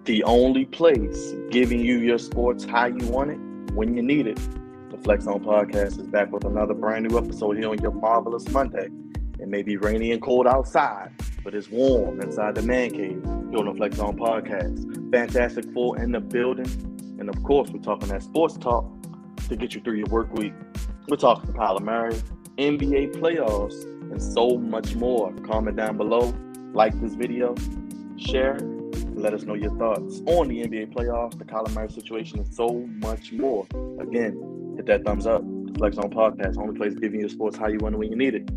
The only place giving you your sports how you want it, when you need it. The Flex Zone Podcast is back with another brand new episode here on your marvelous Monday. It may be rainy and cold outside, but it's warm inside the man cave here on the Flex Zone Podcast. Fantastic Four in the building. And of course, we're talking that sports talk to get you through your work week. We're talking Colin Kapernick, NBA playoffs, and so much more. Comment down below, like this video, share it, and let us know your thoughts on the NBA playoffs, the Colin Kapernick situation, and so much more. Again, hit that thumbs up. The Flex Zone Podcast, only place giving you sports how you want it when you need it.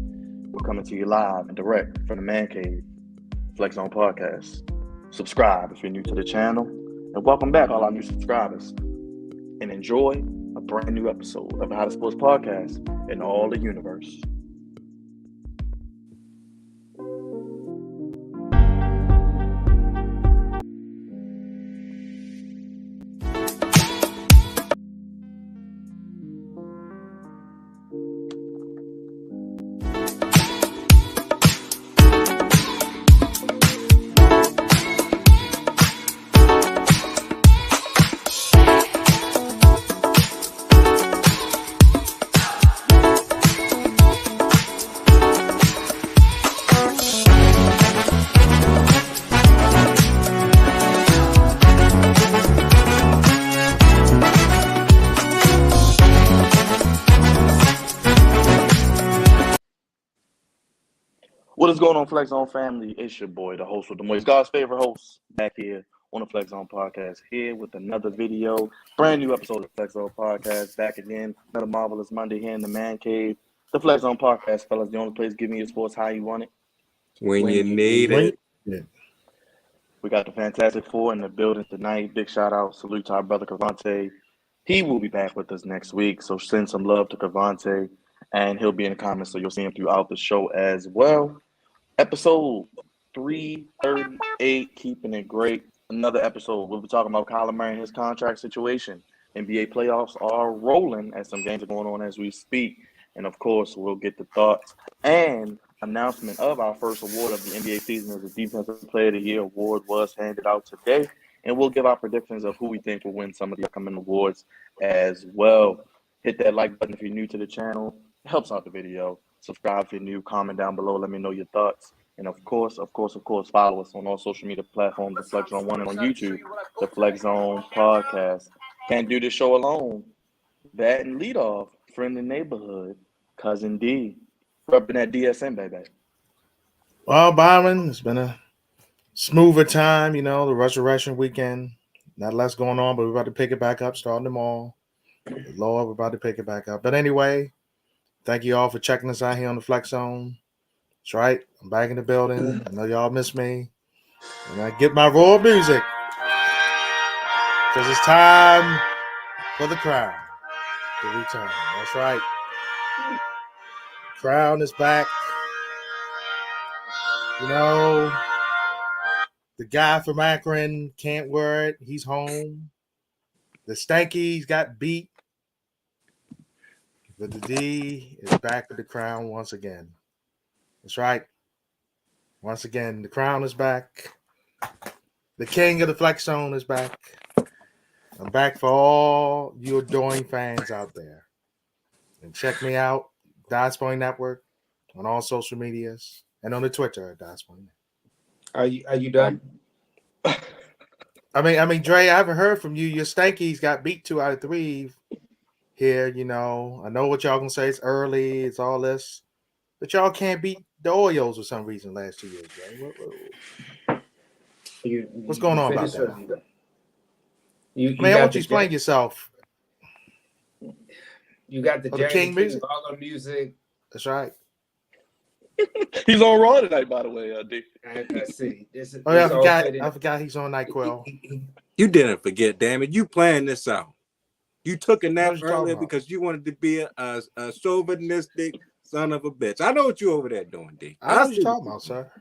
We're coming to you live and direct from the man cave, Flex Zone Podcast. Subscribe if you're new to the channel, and welcome back all our new subscribers. And enjoy a brand new episode of the Hottest Sports Podcast in all the universe. What is going on, Flex Zone family? It's your boy, the host with the most, God's favorite host, back here on the Flex Zone Podcast, here with another video, brand new episode of the Flex Zone Podcast, back again, another marvelous Monday here in the man cave. The Flex Zone Podcast, fellas, the only place giving you sports how you want it. When you need it. We got the Fantastic Four in the building tonight. Big shout out, salute to our brother Crevonte. He will be back with us next week, so send some love to Crevonte, and he'll be in the comments, so you'll see him throughout the show as well. Episode 338, keeping it great. Another episode. We'll be talking about Colin Kapernick and his contract situation. NBA playoffs are rolling as some games are going on as we speak. And of course, we'll get the thoughts and announcement of our first award of the NBA season as the Defensive Player of the Year award was handed out today. And we'll give our predictions of who we think will win some of the upcoming awards as well. Hit that like button if you're new to the channel. It helps out the video. Subscribe if you're new. Comment down below. Let me know your thoughts. And of course, follow us on all social media platforms, the Flex Zone 1 and on YouTube, the Flex Zone Podcast. Can't do this show alone. That and lead off, friendly neighborhood, Cousin D. Repping that DSM, baby. Well, Byron, it's been a smoother time, the resurrection weekend. Not less going on, but we're about to pick it back up starting tomorrow. Lord, we're about to pick it back up. But anyway, thank you all for checking us out here on the Flex Zone. That's right. I'm back in the building. I know y'all miss me. And I get my raw music. Because it's time for the crown to return. That's right. Crown is back. The guy from Akron can't wear it. He's home. The Stankies got beat. But the D is back with the crown once again. That's right. Once again, the crown is back. The king of the Flex Zone is back. I'm back for all you adoring fans out there. And check me out, Dice Network, on all social medias and on the Twitter at Dice Network. Are you done? I mean, Dre, I haven't heard from you. Your Stankies got beat 2 out of 3 here. I know what y'all gonna say. It's early. It's all this. But y'all can't beat the Orioles for some reason last 2 years, right? What's going on about that? I want you to explain yourself. You got the King music. Baller music. That's right. He's on Raw tonight, by the way, D. I see. I forgot he's on NyQuil. You didn't forget, damn it. You planned this out. You took a nap earlier because you wanted to be a chauvinistic son of a bitch. I know what you over there doing, D. I know what you're talking about, sir. I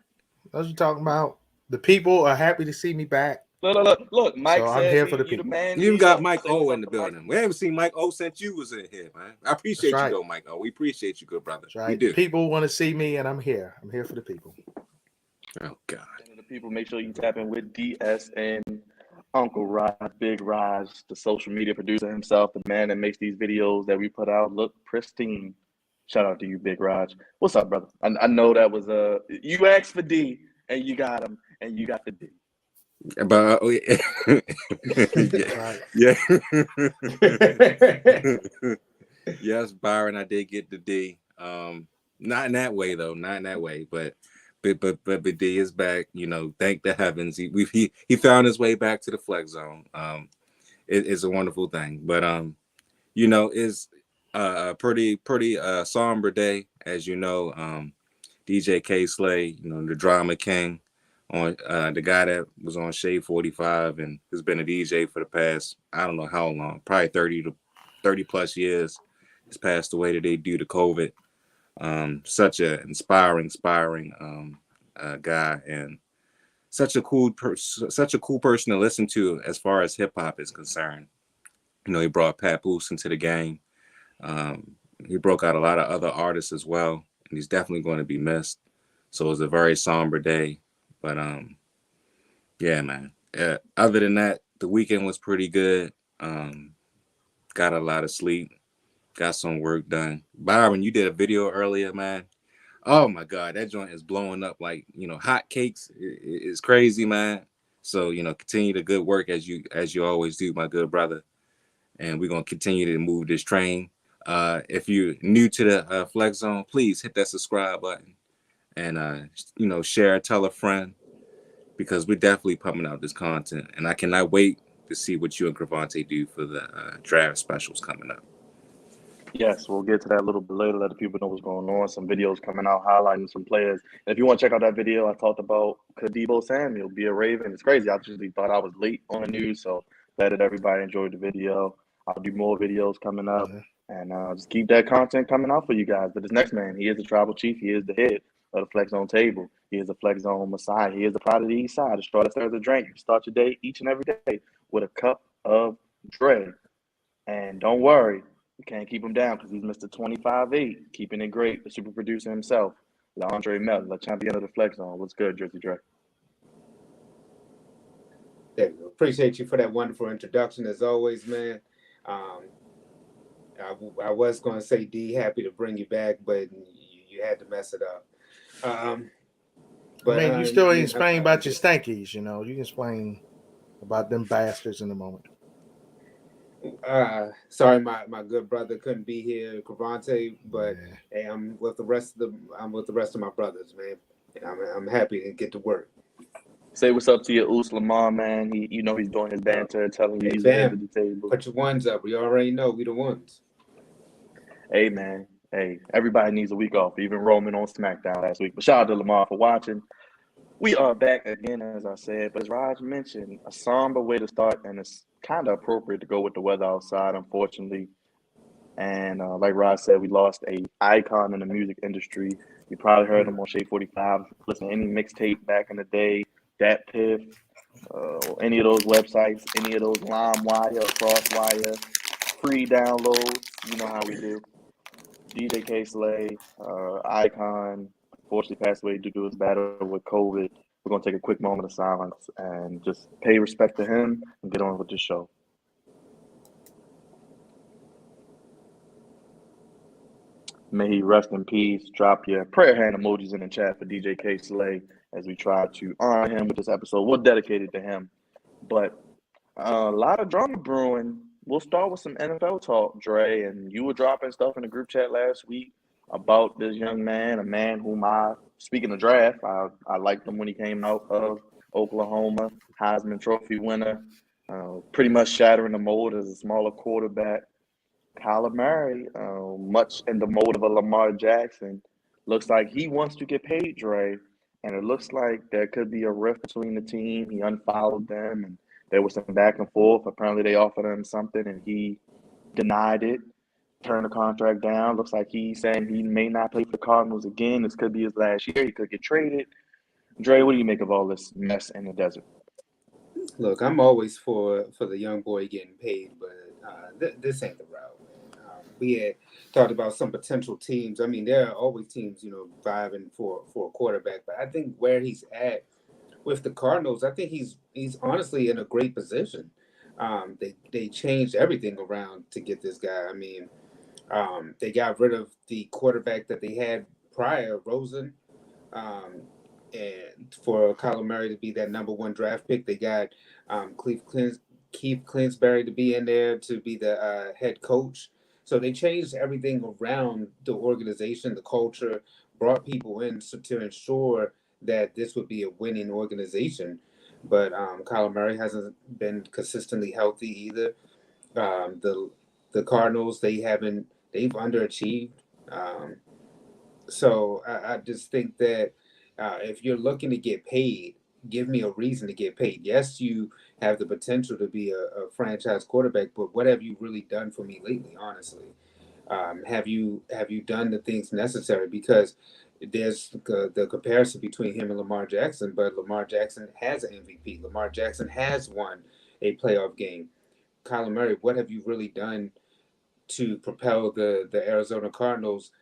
know what you're talking about. The people are happy to see me back. Look, Mike. So I'm here for the people. You got Mike O in the building. We haven't seen Mike O since you was in here, man. I appreciate you, though, Mike O. We appreciate you, good brother. That's right. We do. People want to see me, and I'm here. I'm here for the people. Oh God. The people, make sure you tap in with DSN Uncle Raj, Big Raj, the social media producer himself, the man that makes these videos that we put out look pristine. Shout out to you, Big Raj. What's up, brother? I know that was you asked for D and you got him and you got the D. But yeah. Yes, Byron, I did get the D. Not in that way though, not in that way, but D is back. You know, thank the heavens. He found his way back to the flex zone. It's a wonderful thing. But you know, it's a pretty somber day, as you know. DJ K Slay, you know, the drama king, on the guy that was on Shade 45 and has been a DJ for the past, I don't know how long, probably 30 plus years, has passed away today due to COVID. Such a inspiring guy, and such a cool person to listen to as far as hip hop is concerned. You know, he brought Papoose into the game. He broke out a lot of other artists as well, and he's definitely going to be missed. So it was a very somber day, but yeah, man. Other than that, the weekend was pretty good. Got a lot of sleep, got some work done. Byron, you did a video earlier, man. Oh my God, that joint is blowing up like, you know, hot cakes. It's crazy, man. So, you know, continue the good work as you always do, my good brother. And we're gonna continue to move this train. If you're new to the Flex Zone, please hit that subscribe button and you know, share, tell a friend, because we're definitely pumping out this content, and I cannot wait to see what you and Crevonte do for the draft specials coming up. Yes, we'll get to that a little bit later, let the people know what's going on. Some videos coming out highlighting some players. And if you want to check out that video, I talked about Kadebo Samuel be a Raven. It's crazy. I actually thought I was late on the news, so glad that everybody enjoyed the video. I'll do more videos coming up, and just keep that content coming out for you guys. But this next man, he is the tribal chief. He is the head of the Flex Zone table. He is the Flex Zone Messiah. He is the pride of the East Side, the straw that stirs the drink. You start your day each and every day with a cup of Dre. And don't worry, you can't keep him down because he's Mr. 25-8, keeping it great. The super producer himself, LaAndre Mel, the champion of the Flex Zone. What's good, Jersey Dre? There we go. Appreciate you for that wonderful introduction, as always, man. I was going to say, D, happy to bring you back, but you had to mess it up. But I mean, you still ain't explain about your stankies, you know. You can explain about them bastards in a moment. Sorry, my good brother couldn't be here, Crevonte, but hey, I'm with the rest of my brothers, man. And I'm happy to get to work. Say what's up to your Oos Lamar, man. You know he's doing his banter, telling you he's at the table. Put your ones up. We already know we the ones. Hey, man. Hey, everybody needs a week off. Even Roman on SmackDown last week. But shout out to Lamar for watching. We are back again, as I said. But as Raj mentioned, a somber way to start, and it's kind of appropriate to go with the weather outside, unfortunately. And like Raj said, we lost a icon in the music industry. You probably heard him on Shade 45. Listen to any mixtape back in the day, Dat Piff, any of those websites, any of those LimeWire, Crosswire, free downloads. You know how we do. DJ K Slay, icon, unfortunately passed away due to his battle with COVID. We're going to take a quick moment of silence and just pay respect to him and get on with the show. May he rest in peace. Drop your prayer hand emojis in the chat for DJ K Slay as we try to honor him with this episode. We'll dedicate it to him. But a lot of drama brewing. We'll start with some NFL talk, Dre. And you were dropping stuff in the group chat last week about this young man, a man whom speaking of draft, I liked him when he came out of Oklahoma, Heisman Trophy winner, pretty much shattering the mold as a smaller quarterback. Kyler Murray, much in the mode of a Lamar Jackson, looks like he wants to get paid, Dre, and it looks like there could be a rift between the team. He unfollowed them, and there was some back and forth. Apparently, they offered him something, and he denied it, turned the contract down. Looks like he's saying he may not play for the Cardinals again. This could be his last year. He could get traded. Dre, what do you make of all this mess in the desert? Look, I'm always for the young boy getting paid, but this ain't the route. We had talked about some potential teams. I mean, there are always teams, you know, vying for a quarterback. But I think where he's at with the Cardinals, I think he's honestly in a great position. They changed everything around to get this guy. I mean, they got rid of the quarterback that they had prior, Rosen, um, and for Kyler Murray to be that number one draft pick, they got Keith Clinsbury to be in there to be the head coach. So they changed everything around the organization, the culture, brought people in to ensure that this would be a winning organization. But Kyler Murray hasn't been consistently healthy either. The Cardinals, they've underachieved. Um, so I just think that if you're looking to get paid, give me a reason to get paid. Yes, you have the potential to be a franchise quarterback, but what have you really done for me lately? Honestly, have you done the things necessary? Because there's the comparison between him and Lamar Jackson, but Lamar Jackson has an MVP. Lamar Jackson has won a playoff game. Kyler Murray, what have you really done to propel the Arizona Cardinals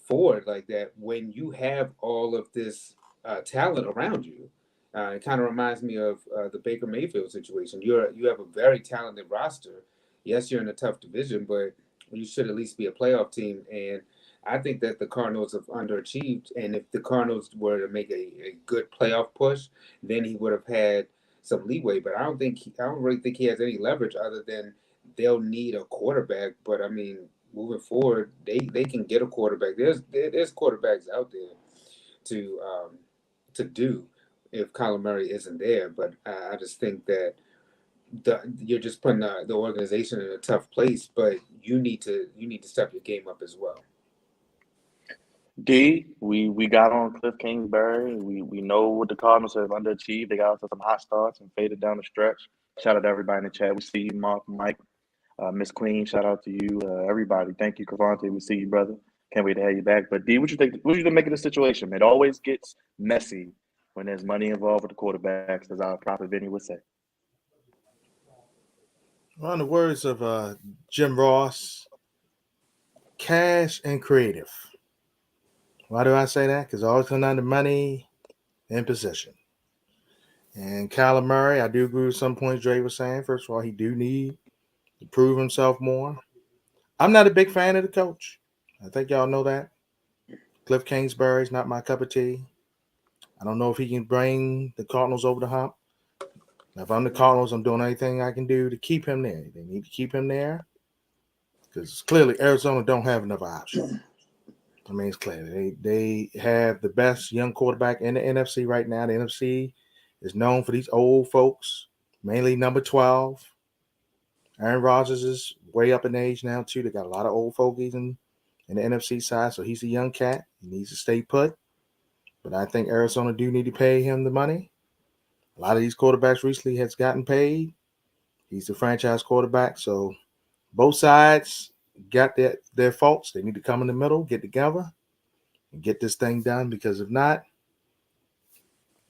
forward like that when you have all of this talent around you? It kind of reminds me of the Baker Mayfield situation. You have a very talented roster. Yes, you're in a tough division, but you should at least be a playoff team. And I think that the Cardinals have underachieved. And if the Cardinals were to make a good playoff push, then he would have had some leeway. But I don't really think he has any leverage other than they'll need a quarterback. But I mean, moving forward, they can get a quarterback. There's quarterbacks out there to do if Kyler Murray isn't there. But I just think that you're just putting the organization in a tough place. But you need to step your game up as well. D, we got on Cliff Kingsbury. We know what the Cardinals have underachieved. They got off to some hot starts and faded down the stretch. Shout out to everybody in the chat. We see you, Mark, Mike, Miss Queen. Shout out to you, everybody. Thank you, Crevonte. We see you, brother. Can't wait to have you back. But D, what you think? What you think make of the situation? It always gets messy when there's money involved with the quarterbacks, as our prophet Vinny would say. Well, in the words of Jim Ross, cash and creative. Why do I say that? Because it always comes down to money and position. And Kyler Murray, I do agree with some points Dre was saying. First of all, he do need to prove himself more. I'm not a big fan of the coach. I think y'all know that. Cliff Kingsbury's not my cup of tea. I don't know if he can bring the Cardinals over the hump. Now, if I'm the Cardinals, I'm doing anything I can do to keep him there. They need to keep him there because clearly Arizona don't have enough options. I mean, it's clear they have the best young quarterback in the NFC right now. The NFC is known for these old folks, mainly number 12. Aaron Rodgers is way up in age now, too. They got a lot of old fogies in the NFC side, so he's a young cat. He needs to stay put. But I think Arizona do need to pay him the money. A lot of these quarterbacks recently has gotten paid. He's the franchise quarterback, so both sides got their faults. They need to come in the middle, get together, and get this thing done. Because if not,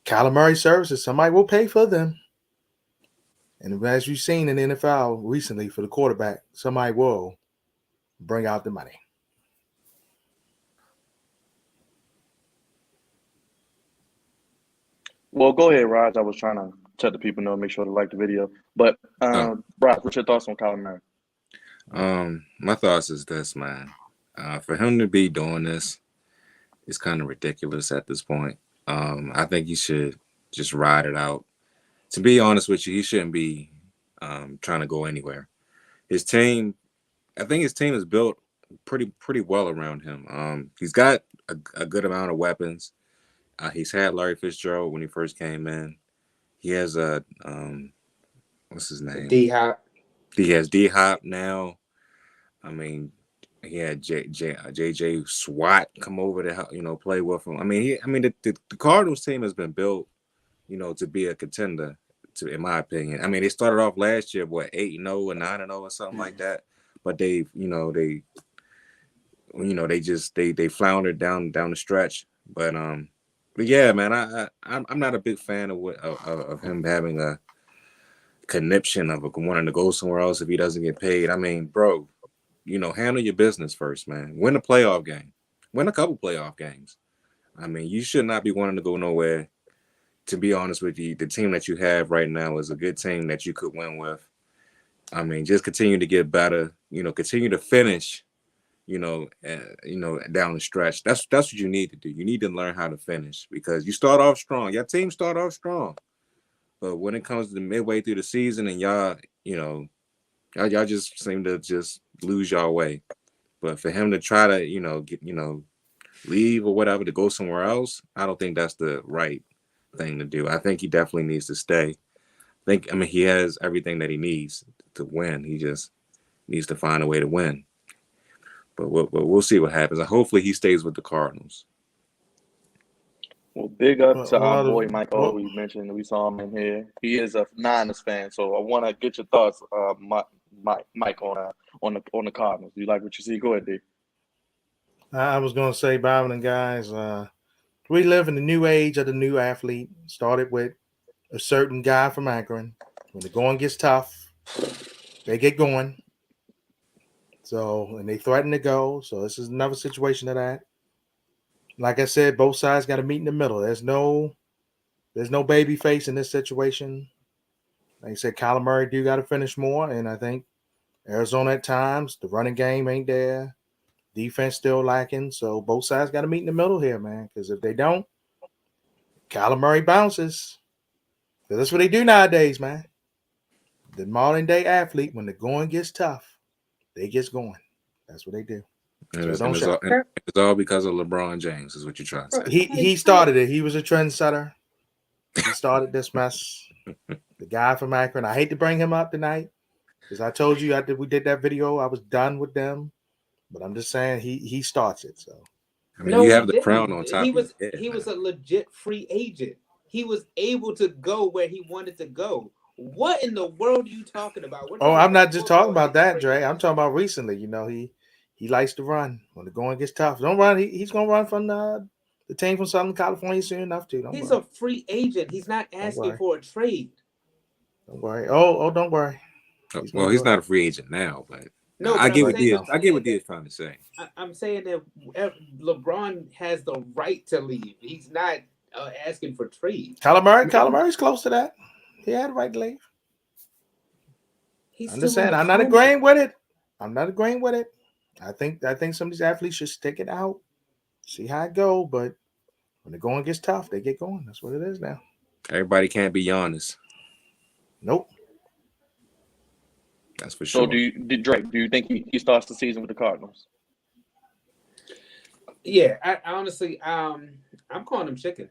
Kyler Murray services, somebody will pay for them. And as you've seen in the NFL recently for the quarterback, somebody will bring out the money. Well, go ahead, Raj. I was trying to let the people know, make sure to like the video. But Oh, Raj, what's your thoughts on Colin Murray? my thoughts is this, man. For him to be doing this is kind of ridiculous at this point. I think he should just ride it out. To be honest with you, he shouldn't be trying to go anywhere. His team, I think his team is built pretty well around him. He's got a good amount of weapons. He's had Larry Fitzgerald when he first came in. He has a what's his name? D Hop. He has D Hop now. I mean, he had JJ Swat come over to help, play with him. I mean, the Cardinals team has been built, to be a contender. In my opinion, I mean, they started off last year 8-0 or 9-0 or something like that, but they floundered down the stretch. But yeah, man, I'm not a big fan of him having a conniption of wanting to go somewhere else if he doesn't get paid. I mean, bro, handle your business first, man. Win a playoff game. Win a couple playoff games. I mean, you should not be wanting to go nowhere to be honest with you, the team that you have right now is a good team that you could win with. I mean, just continue to get better. Continue to finish. Down the stretch. That's what you need to do. You need to learn how to finish because you start off strong. Your team start off strong, but when it comes to the midway through the season and y'all just seem to just lose y'all way. But for him to try to leave or whatever to go somewhere else, I don't think that's the right thing to do. I think he definitely needs to stay. He has everything that he needs to win. He just needs to find a way to win. But we'll see what happens. And hopefully he stays with the Cardinals. Well, big up to our boy Mike O. We mentioned we saw him in here. He is a Niners fan, so I want to get your thoughts, Mike, on the Cardinals. You like what you see? Go ahead, D. I was going to say, Byron and guys, we live in the new age of the new athlete. Started with a certain guy from Akron. When the going gets tough, they get going. So, and they threaten to go. So this is another situation of that. Like I said, both sides got to meet in the middle. There's no baby face in this situation. Like I said, Kyler Murray do got to finish more. And I think Arizona at times, the running game ain't there. Defense still lacking. So both sides got to meet in the middle here, man. Because if they don't, Kyler Murray bounces. Because that's what they do nowadays, man. The modern day athlete, when the going gets tough, they gets going. That's what they do. And it's all because of LeBron James, is what you're trying to say. He started it. He was a trendsetter. He started this mess. The guy from Akron. I hate to bring him up tonight because I told you after we did that video, I was done with them. But I'm just saying he starts it. So you have the crown on top. He was a legit free agent. He was able to go where he wanted to go. What in the world are you talking about? I'm not just talking about that, Dre. I'm talking about recently. He likes to run when the going gets tough. Don't run. He's gonna run from the team from Southern California soon enough too. He's a free agent. He's not asking for a trade. Don't worry. Don't worry. He's not a free agent now, but no, I get what D's trying to say. I'm saying that LeBron has the right to leave. He's not asking for trade. Kyler Murray's close to that. He had the right to leave. I'm just saying, I'm not agreeing with it. I think some of these athletes should stick it out, see how it go. But when the going gets tough, they get going. That's what it is now. Everybody can't be Giannis. Nope. That's for sure. So Drake, do you think he starts the season with the Cardinals? Yeah, I honestly, I'm calling him chicken.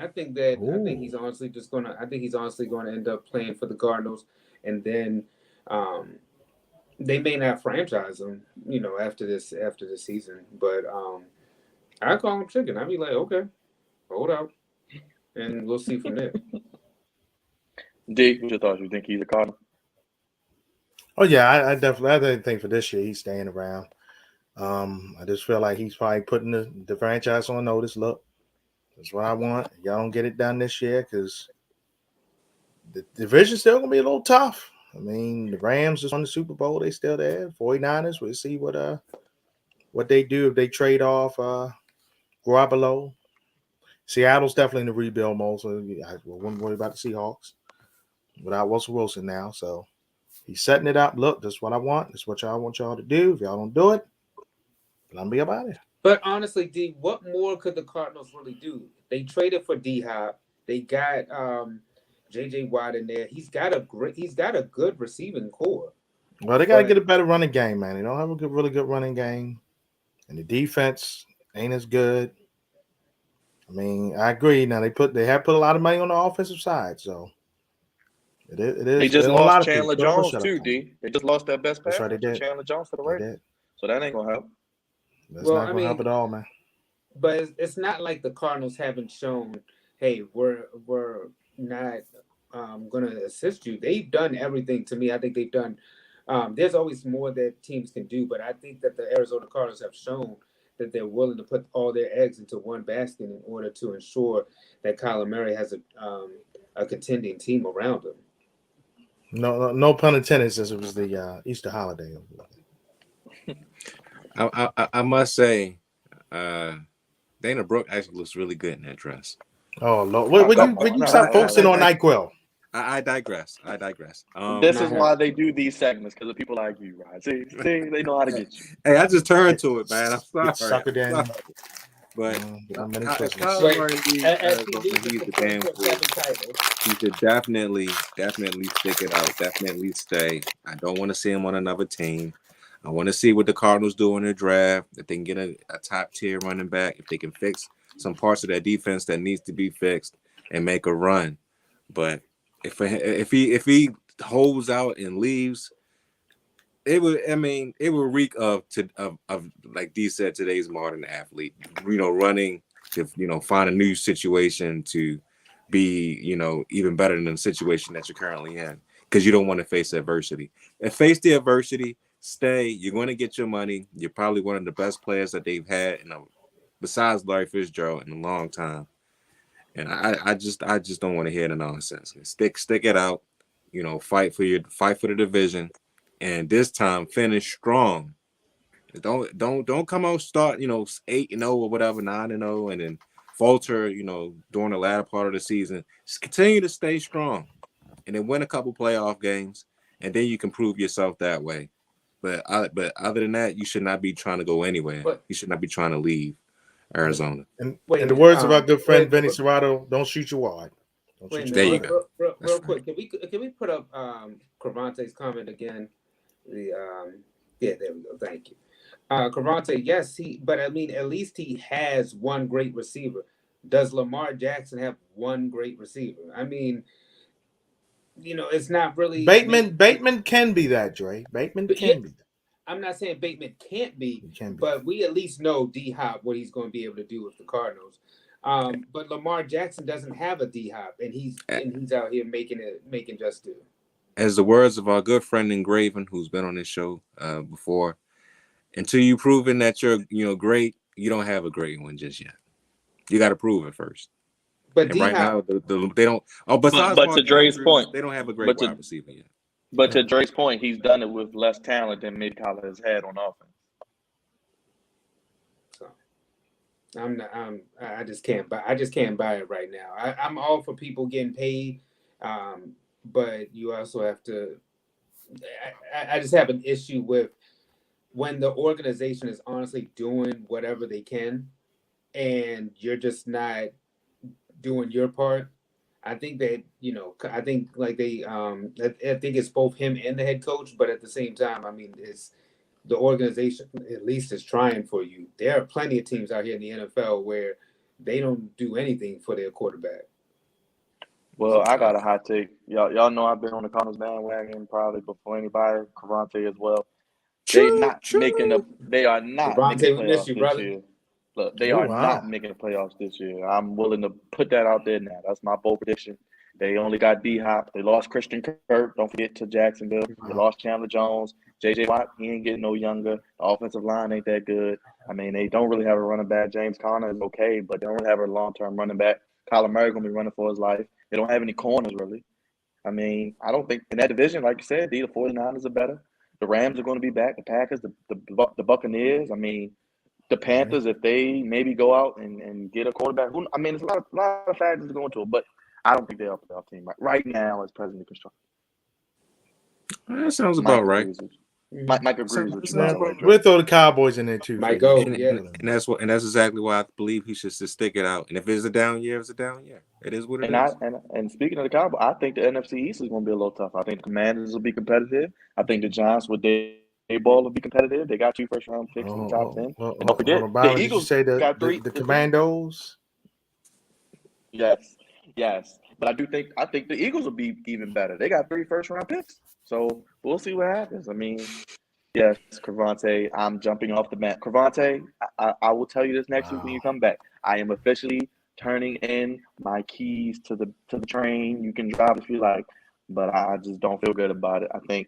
I think he's honestly going to end up playing for the Cardinals, and then they may not franchise him, after this season. But I call him chicken. I'd be like, okay, hold out, and we'll see from there. D, what's your thoughts? You think he's a Cardinal? Oh yeah, I definitely think for this year he's staying around. I just feel like he's probably putting the franchise on notice. Look, that's what I want. Y'all don't get it done this year because the division's still gonna be a little tough. I mean, the Rams just won the Super Bowl; they still there. 49ers, we'll see what they do if they trade off Garoppolo. Seattle's definitely in the rebuild mode, so I wouldn't worry about the Seahawks without Russell Wilson now. So he's setting it up. Look, this is what I want. This is what y'all want y'all to do. If y'all don't do it, let me be about it. But honestly, D, what more could the Cardinals really do? They traded for D-Hop. They got J.J. Watt in there. He's got a good receiving core. Well, they got to get a better running game, man. They don't have a really good running game, and the defense ain't as good. I mean, I agree. Now they have put a lot of money on the offensive side, so it is. They just lost Chandler Jones too, D. They just lost their best passer. That's right, they did. Chandler Jones for the Raiders. So that ain't gonna help. That's not gonna help at all, man. But it's not like the Cardinals haven't shown, hey, we're not going to assist you. They've done everything to me. I think they've done. There's always more that teams can do, but I think that the Arizona Cardinals have shown that they're willing to put all their eggs into one basket in order to ensure that Kyler Murray has a contending team around him. No pun intended, since it was the Easter holiday. I must say, Dana Brooke actually looks really good in that dress. Oh Lord, Oh, when come you on. stop focusing on NyQuil? I digress. This is Nah. why they do these segments, because of people like you, right? See, they know how to get you. Hey, I just turned to it, man. I'm Get sorry. suckered in. But Many if Christmas. Kyler Wait, Murray leaves as he Arizona, loses he's the the damn 24/7 fool. title. He should definitely stick it out. Definitely stay. I don't want to see him on another team. I want to see what the Cardinals do in the draft. If they can get a top tier running back, if they can fix some parts of their defense that needs to be fixed and make a run. But if he holds out and leaves, it would reek of like D said, today's modern athlete, running to find a new situation to be even better than the situation that you're currently in, because you don't want to face adversity. And face the adversity, stay. You're going to get your money. You're probably one of the best players that they've had besides Larry Fitzgerald in a long time. And I just don't want to hear the nonsense. Stick it out. Fight for the division, and this time finish strong. Don't come out start 8-0 or whatever, 9-0, and then falter during the latter part of the season. Just continue to stay strong, and then win a couple playoff games, and then you can prove yourself that way. But other than that, you should not be trying to go anywhere. But You should not be trying to leave Arizona. And wait a in the minute. words of our good friend Wait, Vinny Serrato, don't shoot your wad. Don't wait a shoot There your you minute. wad. go. Real quick, can we put up Crevonte's comment again? The yeah, there we go. Thank you. Crevonte, yes, but I mean, at least he has one great receiver. Does Lamar Jackson have one great receiver? I mean, it's not really. Bateman can be that, Dre. Bateman But yeah, can be that. I'm not saying Bateman can't be, He can be but we at least know D Hop what he's going to be able to do with the Cardinals. But Lamar Jackson doesn't have a D Hop, and he's out here making just do. As the words of our good friend Engraven, who's been on this show before, until you proven that you're great, you don't have a great one just yet. You got to prove it first. But And D right now, Hop, they don't. Oh, besides But to Mark Dre's Andrews, point, they don't have a great but wide to receiver yet. but to Dre's point, he's done it with less talent than maybe Kyler has had on offense. so I'm not. I just can't buy. I just can't buy it right now. I'm all for people getting paid, but you also have to. I just have an issue with when the organization is honestly doing whatever they can, and you're just not doing your part. I think that I think like I think it's both him and the head coach, but at the same time, I mean, it's the organization at least is trying for you. There are plenty of teams out here in the NFL where they don't do anything for their quarterback. Well, I got a hot take. Y'all know I've been on the Cardinals bandwagon probably before anybody. Crevonte as well. They True, not making the. true. They are not making the Devontae, we miss playoffs you, this brother. year. Look, they Oh are wow. not making the playoffs this year. I'm willing to put that out there now. That's my bold prediction. They only got D Hop. They lost Christian Kirk. Don't forget to Jacksonville. They Wow. lost Chandler Jones. JJ Watt. He ain't getting no younger. The offensive line ain't that good. I mean, they don't really have a running back. James Conner is okay, but they don't really have a long-term running back. Kyler Murray gonna be running for his life. They don't have any corners really. I mean, I don't think in that division, like you said, the 49ers are better. The Rams are going to be back. The Packers, the Buccaneers. I mean, the Panthers, if they maybe go out and get a quarterback. I mean, there's a lot of factors to go into it, but I don't think they're a playoff team right now as presently constructed. That sounds Mike about right. agrees with you. Mike agrees with you, by Yeah, the way, Joe. we'll throw the Cowboys in there too. Might for you. go, yeah. And that's exactly why I believe he should just stick it out. And if it's a down year, it's a down year. It is what it is. And speaking of the Cowboys, I think the NFC East is going to be a little tough. I think the Commanders will be competitive. I think the Giants with their ball will be competitive. They got 2 first-round picks in the top 10. And don't forget, Hold on, the Byron. Did you Eagles say got 3. the Commandos? Yes. But I think the Eagles will be even better. They got 3 first-round picks. So we'll see what happens. I mean, yes, Crevonte, I'm jumping off the mat. Crevonte, I will tell you this next week when you come back. I am officially turning in my keys to the train. You can drive if you like, but I just don't feel good about it. I think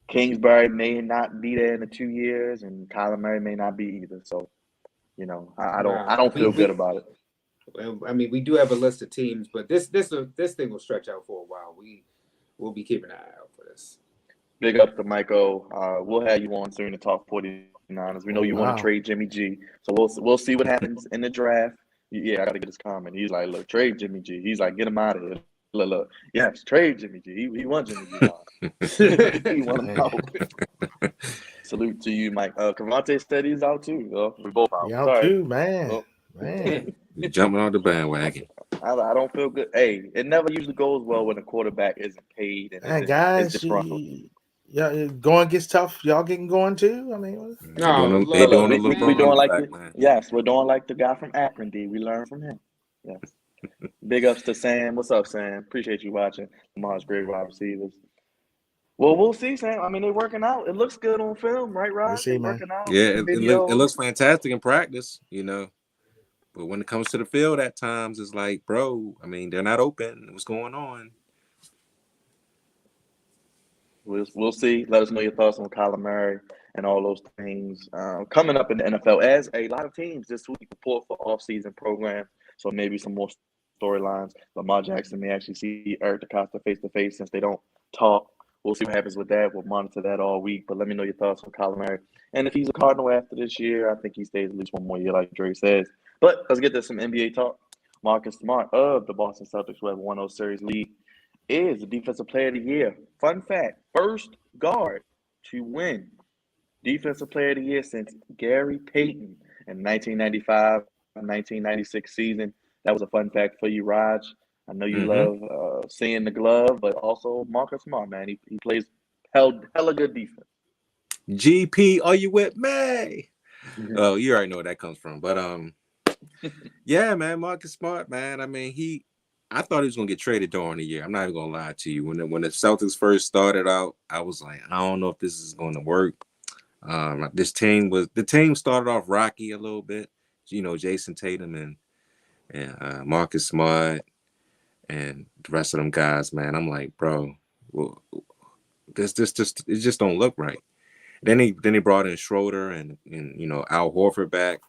Kingsbury may not be there in the 2 years, and Kyler Murray may not be either. So, I don't feel good about it. Well, I mean, we do have a list of teams, but this thing will stretch out for a while. We'll be keeping an eye out for this. Big up to Michael. We'll have you on soon to talk 49ers. We know you want to trade Jimmy G, so we'll see what happens in the draft. Yeah, I got to get his comment. He's like, look, trade Jimmy G. He's like, get him out of here. Look. Yes, trade Jimmy G. He wants Jimmy G gone. He want him out. Salute to you, Mike. Crevonte said he's out too. We both out. You out Sorry. too, man. Oh. Man. You're jumping on the bandwagon. I don't feel good. Hey, it never usually goes well when a quarterback isn't paid and Hey, is guys, disgruntled. yeah, going gets tough. Y'all getting going too? I mean, They doing the we LeBron doing like effect, the, man. yes, we're doing like the guy from Akron D. We learned from him. Yes. Big ups to Sam. What's up, Sam? Appreciate you watching. Lamar's great wide receivers. Well, we'll see, Sam. I mean, they're working out. It looks good on film, right, Rod? we'll see, They're man. working out. Yeah, it Videos. looks fantastic in practice, you know. But when it comes to the field, at times it's like, bro, I mean, they're not open. What's going on? We'll see. Let us know your thoughts on Kyler Murray and all those things coming up in the NFL. As a lot of teams this week report for off-season programs, so maybe some more storylines. Lamar Jackson may actually see Eric DeCosta face-to-face since they don't talk. We'll see what happens with that. We'll monitor that all week. But let me know your thoughts on Kyler Murray. And if he's a Cardinal after this year, I think he stays at least one more year, like Dre says. But let's get to some NBA talk. Marcus Smart of the Boston Celtics, who have won those series lead, is the Defensive Player of the Year. Fun fact, first guard to win Defensive Player of the Year since Gary Payton in 1995-1996 season. That was a fun fact for you, Raj. I know you love seeing the glove, but also Marcus Smart, man. He plays hella good defense. GP, are you with me? Oh, you already know where that comes from. But yeah, man, Marcus Smart, man. I mean, I thought he was gonna get traded during the year. I'm not even gonna lie to you. When the Celtics first started out, I was like, I don't know if this is gonna work. The team started off rocky a little bit. You know, Jason Tatum and Marcus Smart and the rest of them guys, man. I'm like, bro, well, it just don't look right. Then he brought in Schroeder and you know Al Horford back.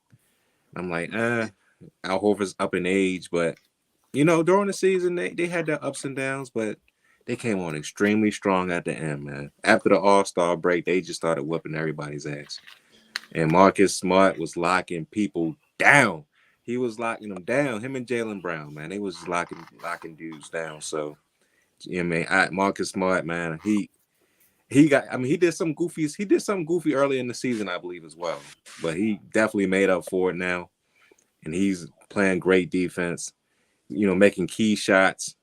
I'm like, Al Horford's up in age, but you know during the season they had their ups and downs, but they came on extremely strong at the end, man. After the All-Star break, they just started whooping everybody's ass. And Marcus Smart was locking people down. He was locking them down. Him and Jaylen Brown, man, they was locking dudes down. So, yeah, man, Marcus Smart, man, he got. I mean, he did something goofy early in the season, I believe, as well. But he definitely made up for it now, and he's playing great defense. You know, making key shots.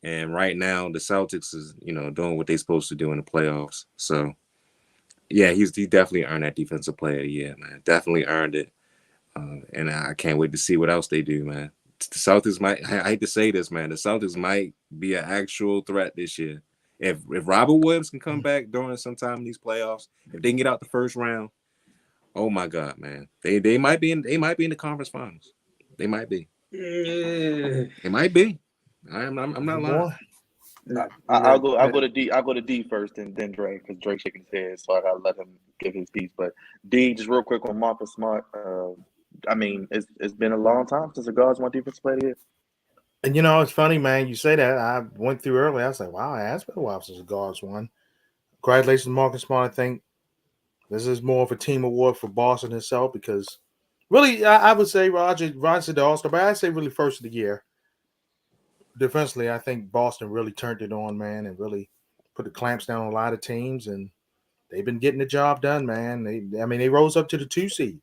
And right now, the Celtics is, you know, doing what they're supposed to do in the playoffs. So, yeah, he definitely earned that Defensive Player of the Year, man. Definitely earned it. And I can't wait to see what else they do, man. The Celtics might, I hate to say this, man, the Celtics might be an actual threat this year. If Robert Williams can come back during sometime in these playoffs, if they can get out the first round, oh my God, man. They might be in the conference finals. They might be. It might be. I'm not lying. I'll go to D. I'll go to D first, and then Dre, because Dre shaking his head, so I gotta let him give his piece. But D, just real quick on Marcus Smart. I mean, it's been a long time since the guards won Defensive Player of the Year. And you know, it's funny, man. You say that. I went through early. I was like, wow, it has been a while since the guards won. Congratulations, Marcus Smart. I think this is more of a team award for Boston itself because really, I would say Roger said the All-Star, but I'd say really first of the year. Defensively, I think Boston really turned it on, man, and really put the clamps down on a lot of teams, and they've been getting the job done, man. They rose up to the 2 seed.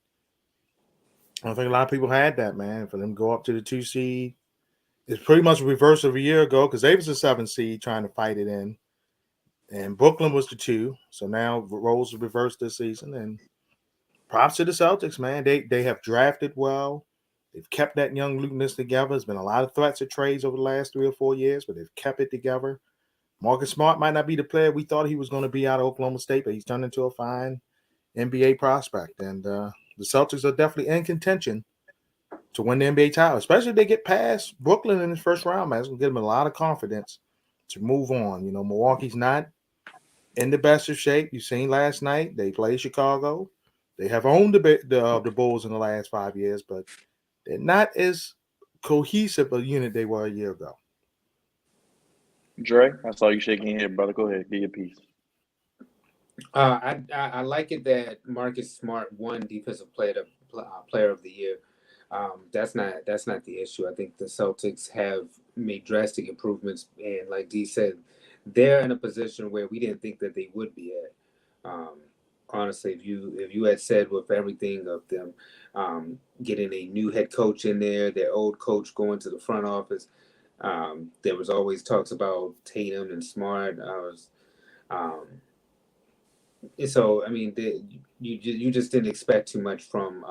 I don't think a lot of people had that, man. For them to go up to the 2 seed, it's pretty much a reverse of a year ago because they was the 7 seed trying to fight it in, and Brooklyn was the 2. So now roles are reversed this season, and props to the Celtics, man. They have drafted well. They've kept that young looteness together. There's been a lot of threats of trades over the last 3 or 4 years, but they've kept it together. Marcus Smart might not be the player we thought he was going to be out of Oklahoma State, but he's turned into a fine NBA prospect. And the Celtics are definitely in contention to win the NBA title, especially if they get past Brooklyn in the first round, man. It's going to give them a lot of confidence to move on. You know, Milwaukee's not in the best of shape. You've seen last night. They played Chicago. They have owned the Bulls in the last 5 years, but they're not as cohesive a unit they were a year ago. Dre, I saw you shaking your head, brother. Go ahead, get your piece. I like it that Marcus Smart won Defensive Player of the Year. That's not the issue. I think the Celtics have made drastic improvements, and like D said, they're in a position where we didn't think that they would be at. Honestly, if you had said with everything of them getting a new head coach in there, their old coach going to the front office, there was always talks about Tatum and Smart. Um, so I mean, you just didn't expect too much from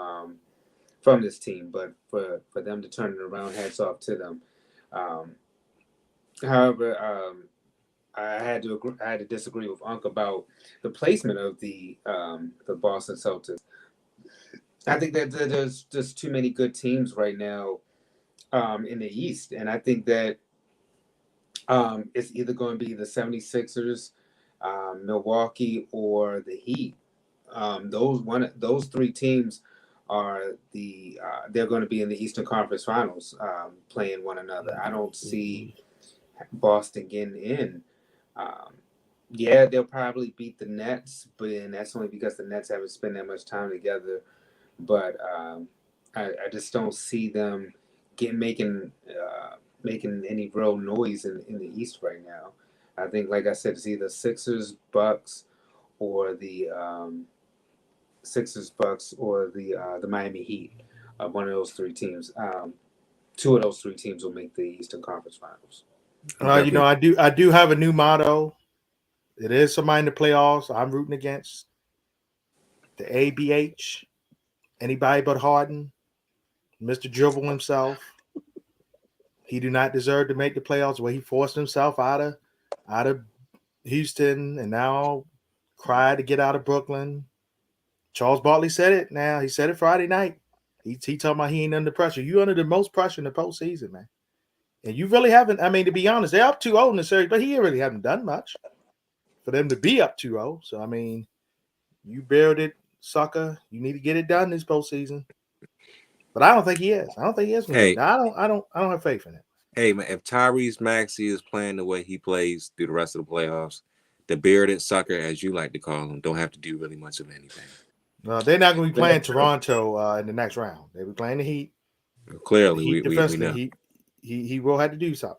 this team, but for them to turn it around, hats off to them. Um, however, I had to disagree with Unc about the placement of the Boston Celtics. I think that there's just too many good teams right now in the East, and I think that it's either going to be the 76ers, Milwaukee, or the Heat. Those three teams are they're going to be in the Eastern Conference Finals playing one another. I don't see Boston getting in. Um, yeah, they'll probably beat the Nets, but and that's only because the Nets haven't spent that much time together. But I just don't see them making any real noise in the East right now. I think, like I said, it's either Sixers, Bucks, or the Miami Heat. One of those three teams. Two of those three teams will make the Eastern Conference Finals. I do have a new motto. It is somebody in the playoffs I'm rooting against. The ABH. Anybody but Harden. Mr. Dribble himself. He do not deserve to make the playoffs where he forced himself out of Houston and now cried to get out of Brooklyn. Charles Barkley said it now. He said it Friday night. He talking about he ain't under pressure. You under the most pressure in the postseason, man. And you really haven't. I mean, to be honest, they're up 2-0 in the series, but he really haven't done much for them to be up 2-0. So, I mean, you buried it, sucker. You need to get it done this postseason. But I don't think he is. I don't think he is going to Hey, get it. I don't have faith in it. hey, man, if Tyrese Maxey is playing the way he plays through the rest of the playoffs, the bearded sucker, as you like to call him, don't have to do really much of anything. No, they're not going to be playing Toronto in the next round. They'll be playing the Heat. Clearly, The Heat we know. He will have to do something.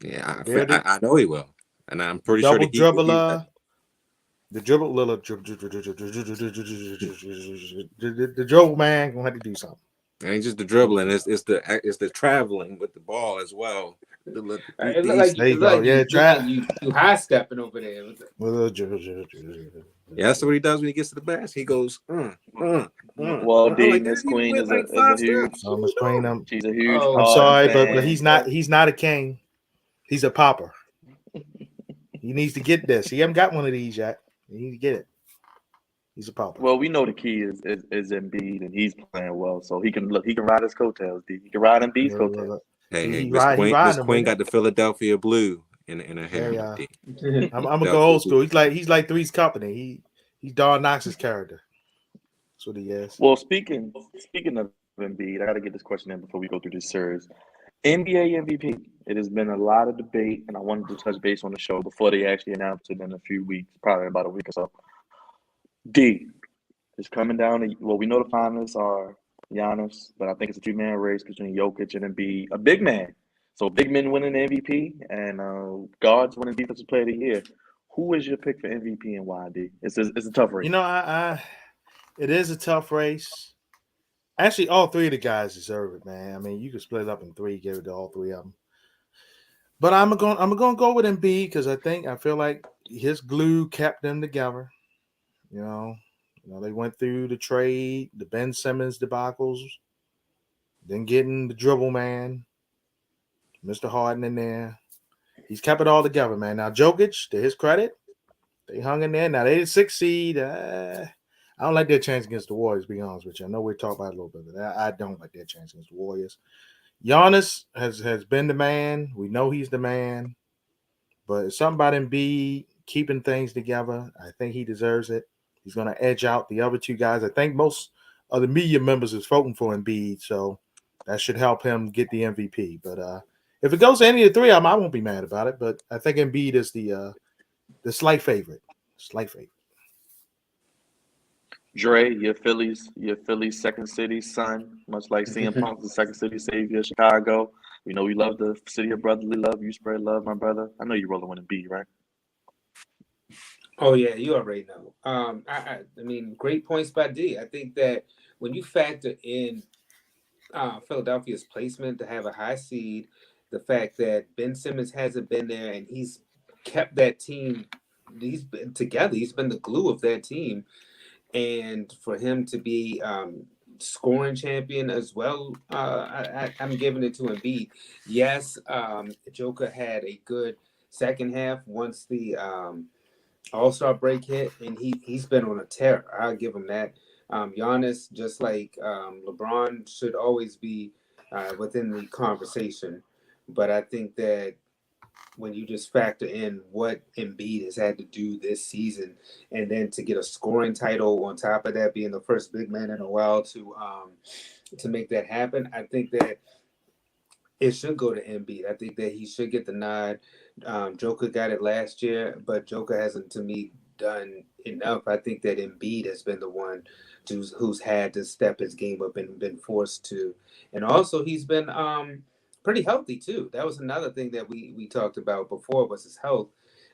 Yeah, I know he will, and I'm pretty sure Double the Heat will be. dribbler. The dribble man gonna have to do something. It ain't just the dribbling; it's the traveling with the ball as well. It look like you high stepping over there. Yeah, that's what he does when he gets to the basket. He goes, Well, D, like, Miss he Queen went is a huge. Miss Queen, She's a huge. I'm sorry, but he's not a king. He's a popper. He needs to get this. He haven't got one of these yet. He needs to get it. He's a popper. Well, we know the key is Embiid, and he's playing well, so he can ride his coattails. D. He can ride Embiid's coattails. Hey, Miss Queen got the Philadelphia blue in her hair. Yeah. I'm gonna go old school. He's like Three's Company. He's Don Knox's character. That's what he is. Well, speaking of Embiid, I got to get this question in before we go through this series. NBA MVP. It has been a lot of debate, and I wanted to touch base on the show before they actually announced it in a few weeks, probably about a week or so. D is coming down to, well, we know the finalists are Giannis, but I think it's a two-man race between Jokic and Embiid. A big man. So big men winning the MVP and guards winning Defensive Player of the Year. Who is your pick for MVP and why, D? It's a tough race. You know, it is a tough race. Actually, all three of the guys deserve it, man. I mean, you could split it up in three, give it to all three of them. But I'm gonna go with Embiid because I feel like his glue kept them together. You know, they went through the trade, the Ben Simmons debacles, then getting the dribble man, Mr. Harden in there. He's kept it all together, man. Now, Jokic, to his credit, they hung in there. Now, they did 6 seed. I don't like their chance against the Warriors, to be honest with you. I know we talked about it a little bit, but I don't like their chance against the Warriors. Giannis has been the man. We know he's the man. But it's something about Embiid keeping things together. I think he deserves it. He's going to edge out the other two guys. I think most of the media members is voting for Embiid, so that should help him get the MVP. But if it goes to any of the three of them, I won't be mad about it. But I think Embiid is the slight favorite. Slight favorite. Dre, your Phillies second city son, much like CM Punk's the second city savior of Chicago. We know we love the city of brotherly love. You spread love, my brother. I know you rolling with a B, right? Oh yeah, you already know. I mean, great points by D. I think that when you factor in Philadelphia's placement to have a high seed, the fact that Ben Simmons hasn't been there and he's kept that team, he's been together. He's been the glue of that team, and for him to be scoring champion as well, I'm giving it to Embiid. Yes, Joker had a good second half once the All-Star break hit, and he's been on a tear. I'll give him that. Giannis, just like LeBron, should always be within the conversation. But I think that when you just factor in what Embiid has had to do this season, and then to get a scoring title on top of that, being the first big man in a while to make that happen, I think that it should go to Embiid. I think that he should get the nod. Joker got it last year, but Joker hasn't, to me, done enough. I think that Embiid has been the one who's had to step his game up and been forced to. And also, he's been pretty healthy too. That was another thing that we talked about before was his health.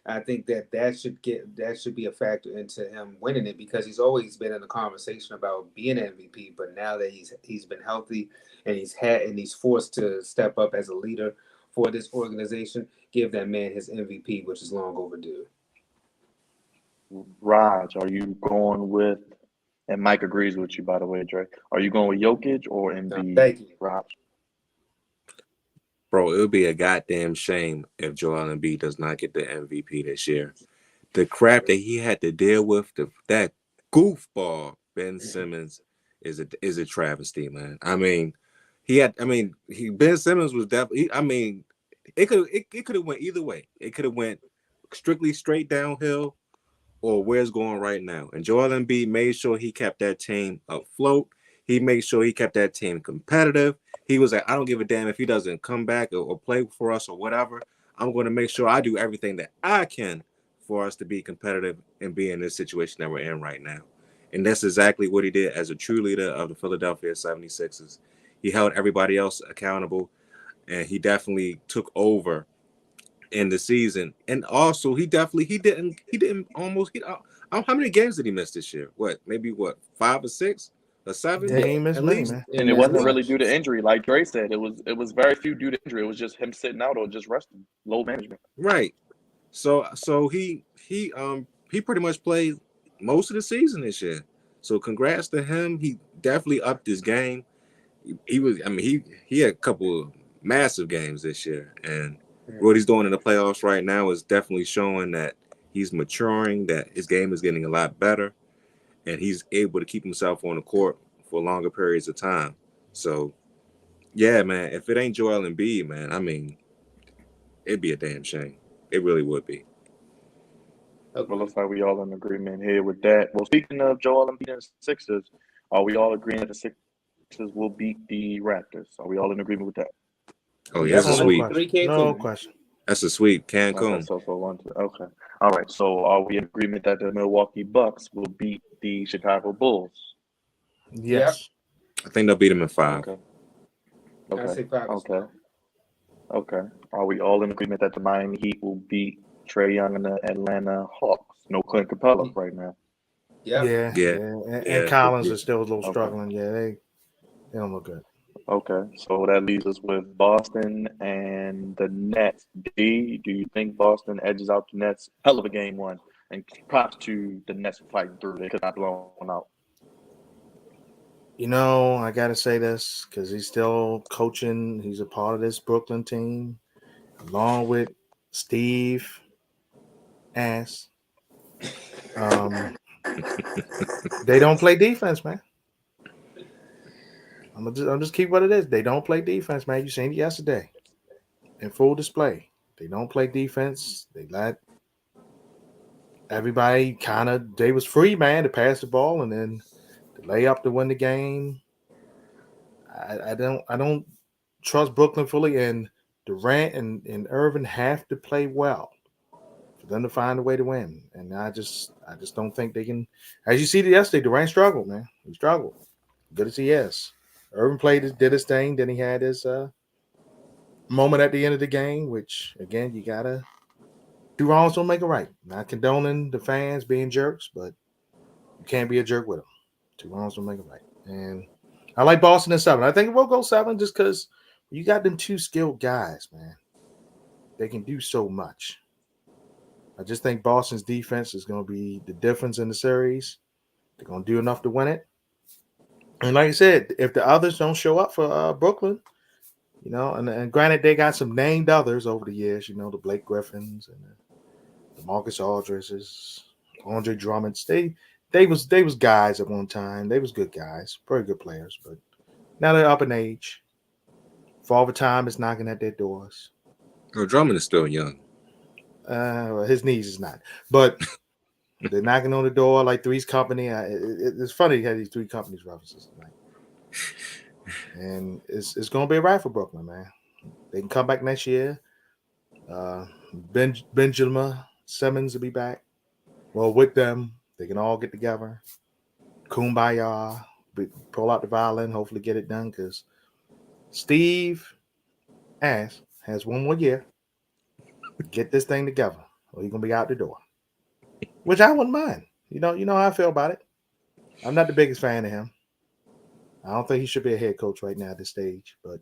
I think that should be a factor into him winning it because he's always been in the conversation about being an MVP. But now that he's been healthy and he's forced to step up as a leader for this organization, give that man his MVP, which is long overdue. Raj, are you going with? And Mike agrees with you, by the way, Dre. Are you going with Jokic or Embiid, Thank you. Raj? Bro, it would be a goddamn shame if Joel Embiid does not get the MVP this year. The crap that he had to deal with, that goofball Ben Simmons is a travesty, man. I mean, Ben Simmons was definitely. I mean, it could have went either way. It could have went strictly straight downhill or where it's going right now. And Joel Embiid made sure he kept that team afloat. He made sure he kept that team competitive. He was like, I don't give a damn if he doesn't come back or play for us or whatever. I'm going to make sure I do everything that I can for us to be competitive and be in this situation that we're in right now. And that's exactly what he did as a true leader of the Philadelphia 76ers. He held everybody else accountable, and he definitely took over in the season. And also, he didn't almost. How many games did he miss this year? Maybe 5 or 6 or 7 Yeah, he ain't missed at many, least. man. And it Not wasn't We really much. due to injury, like Dre said. It was very few due to injury. It was just him sitting out or just resting, low management. right. So he pretty much played most of the season this year. So congrats to him. He definitely upped his game. He was. I mean, he had a couple of massive games this year, and what he's doing in the playoffs right now is definitely showing that he's maturing, that his game is getting a lot better, and he's able to keep himself on the court for longer periods of time. So, yeah, man, if it ain't Joel Embiid, man, I mean, it'd be a damn shame. It really would be. Well, Agreed. looks like we all in agreement here with that. Well, speaking of Joel Embiid and Sixers, are we all agreeing that the Sixers will beat the Raptors? Are we all in agreement with that? Oh, yeah, Yep, that's a Oh, no sweep. Three question. No Cancun. question. That's a sweep. Okay, Cancun. so 1, 2. Okay, all right. So are we in agreement that the Milwaukee Bucks will beat the Chicago Bulls? Yep, Yes. I think they'll beat him in 5. Okay, I okay, say five as okay, well. okay. Are we all in agreement that the Miami Heat will beat Trey Young and the Atlanta Hawks? No Clint Capella right now. Yep. Yeah, Yeah, yeah. And yeah, Collins yeah. is still a little Okay, struggling. Yeah, they don't look good. okay. So that leaves us with Boston and the Nets. D, do you think Boston edges out the Nets? Hell of a game one. And props to the Nets for fighting through. They could not blown out. You know, I got to say this because he's still coaching. He's a part of this Brooklyn team, along with Steve Ass. Um, they don't play defense, man. I'm just keep what it is. They don't play defense, man. You seen it yesterday in full display. They don't play defense. They let everybody they was free, man, to pass the ball and then to lay up to win the game. I don't trust Brooklyn fully, and Durant and Irvin have to play well for them to find a way to win. And I just don't think they can. As you see yesterday, Durant struggled, man. He struggled. Good as he is. Irvin did his thing. Then he had his moment at the end of the game, which again you gotta do wrongs don't make it right. Not condoning the fans being jerks, but you can't be a jerk with them. Two wrongs don't make it right. And I like Boston in 7. I think we'll go 7 just because you got them two skilled guys, man. They can do so much. I just think Boston's defense is going to be the difference in the series. They're going to do enough to win it. And like I said, if the others don't show up for Brooklyn, and granted they got some named others over the years, the Blake Griffins and the Marcus Aldridges, Andre Drummonds. They was guys at one time. They was good guys, very good players, but now they're up in age. Father Time is knocking at their doors. Well, Drummond is still young. His knees is not, but they're knocking on the door like Three's Company. It's funny you had these Three Companies references tonight, and it's going to be a ride for Brooklyn, man. They can come back next year. Benjamin Simmons will be back. Well, with them, they can all get together. Kumbaya, pull out the violin, hopefully get it done because Steve Ash has one more year. Get this thing together, or you're gonna be out the door. Which I wouldn't mind. You know how I feel about it. I'm not the biggest fan of him. I don't think he should be a head coach right now at this stage. But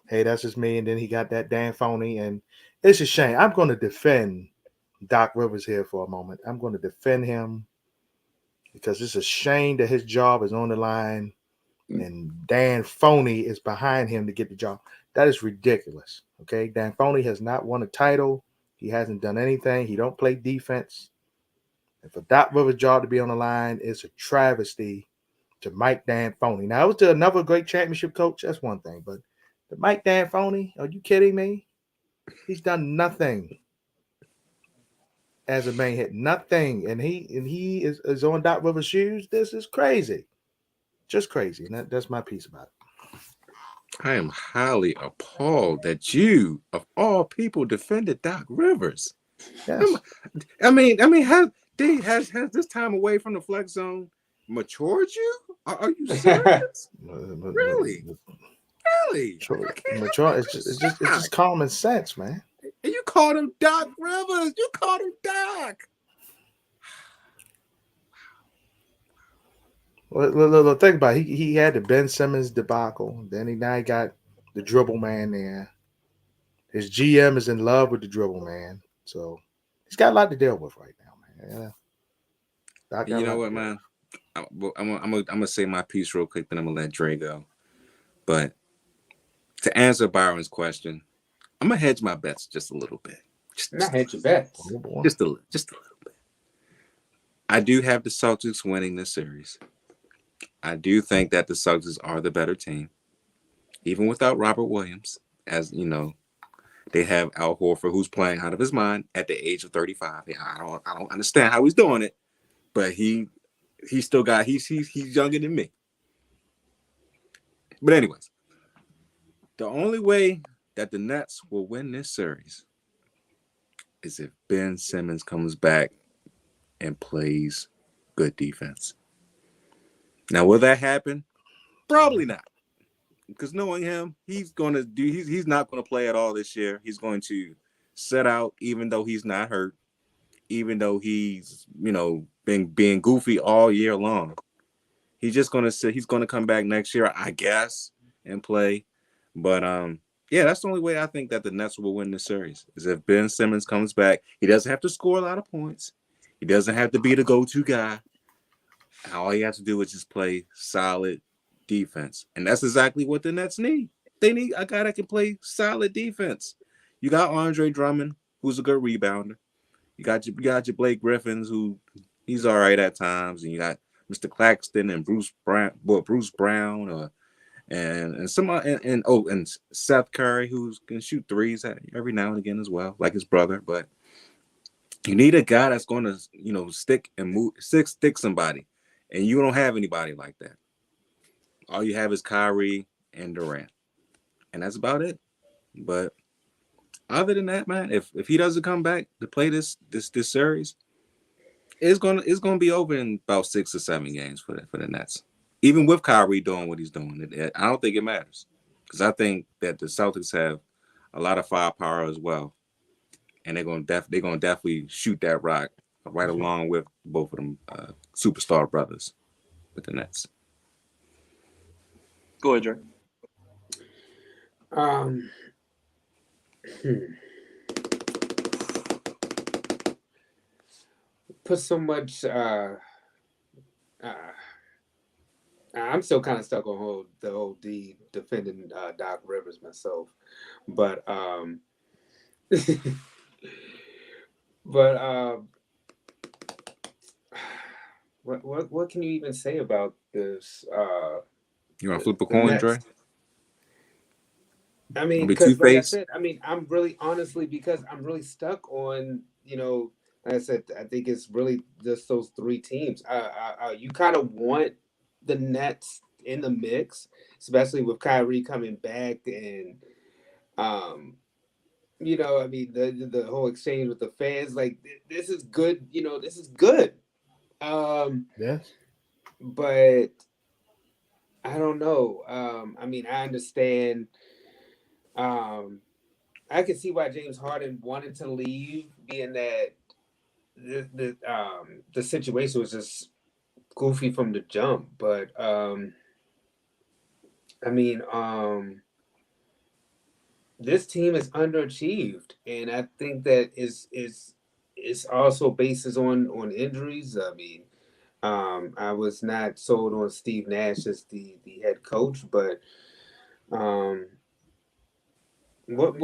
hey, that's just me. And then he got that Dan Phoney, and it's a shame. I'm going to defend Doc Rivers here for a moment. I'm going to defend him because it's a shame that his job is on the line, and Dan Phoney is behind him to get the job. That is ridiculous. Okay, Dan Phoney has not won a title. He hasn't done anything. He don't play defense. And for Doc Rivers' job to be on the line, it's a travesty to Mike D'Antoni. Now, it was to another great championship coach. That's one thing. But the Mike D'Antoni, are you kidding me? He's done nothing as a main hit. Nothing. And he is on Doc Rivers' shoes. This is crazy. Just crazy. And that's my piece about it. I am highly appalled that you, of all people, defended Doc Rivers. Yes. I mean, has this time away from the flex zone matured you? Are you serious? Really? Really? Mature. It's just common sense, man. And you called him Doc Rivers. You called him Doc. Well, think about it. He had the Ben Simmons debacle. Then now he got the dribble man there. His GM is in love with the dribble man. So he's got a lot to deal with right now, man. Yeah. You know what, man? I'm gonna say my piece real quick, then I'm gonna let Dre go. But to answer Byron's question, I'm gonna hedge my bets just a little bit. Not hedge your bets. Just a little bit. I do have the Celtics winning this series. I do think that the Celtics are the better team, even without Robert Williams. As you know, they have Al Horford, who's playing out of his mind at the age of 35. I don't understand how he's doing it, but he's younger than me. But anyways, the only way that the Nets will win this series is if Ben Simmons comes back and plays good defense. Now, will that happen? Probably not. Because knowing him, he's not going to play at all this year. He's going to sit out, even though he's not hurt, even though he's, been being goofy all year long. He's just going to sit. He's going to come back next year, I guess, and play. But, yeah, that's the only way I think that the Nets will win this series is if Ben Simmons comes back. He doesn't have to score a lot of points. He doesn't have to be the go-to guy. All he has to do is just play solid defense. And that's exactly what the Nets need. They need a guy that can play solid defense. You got Andre Drummond, who's a good rebounder. You got your Blake Griffins, who he's all right at times. And you got Mr. Claxton and Bruce Brown, and Seth Curry, who can shoot threes every now and again as well, like his brother. But you need a guy that's going to, stick somebody. And you don't have anybody like that. All you have is Kyrie and Durant. And that's about it. But other than that, man, if he doesn't come back to play this series, it's gonna be over in about 6 or 7 games for the Nets. Even with Kyrie doing what he's doing, I don't think it matters because I think that the Celtics have a lot of firepower as well, and they're gonna definitely shoot that rock right along with both of them superstar brothers with the Nets. Go ahead, Dre. Um, put so much. I'm still kind of stuck on the whole defending Doc Rivers myself, but but what can you even say about this? You want to flip a The coin, Nets. Dre? I mean, Be because like I two-faced? said, I mean, I'm really honestly because I'm really stuck on like I said, I think it's really just those three teams. You kind of want the Nets in the mix, especially with Kyrie coming back and I mean the whole exchange with the fans. Like this is good. This is good. Yes. But I don't know. I mean, I understand. Um, I can see why James Harden wanted to leave, being that the situation was just goofy from the jump. But I mean, this team is underachieved, and I think that is also basis on injuries. I mean, I was not sold on Steve Nash as the head coach, but um, what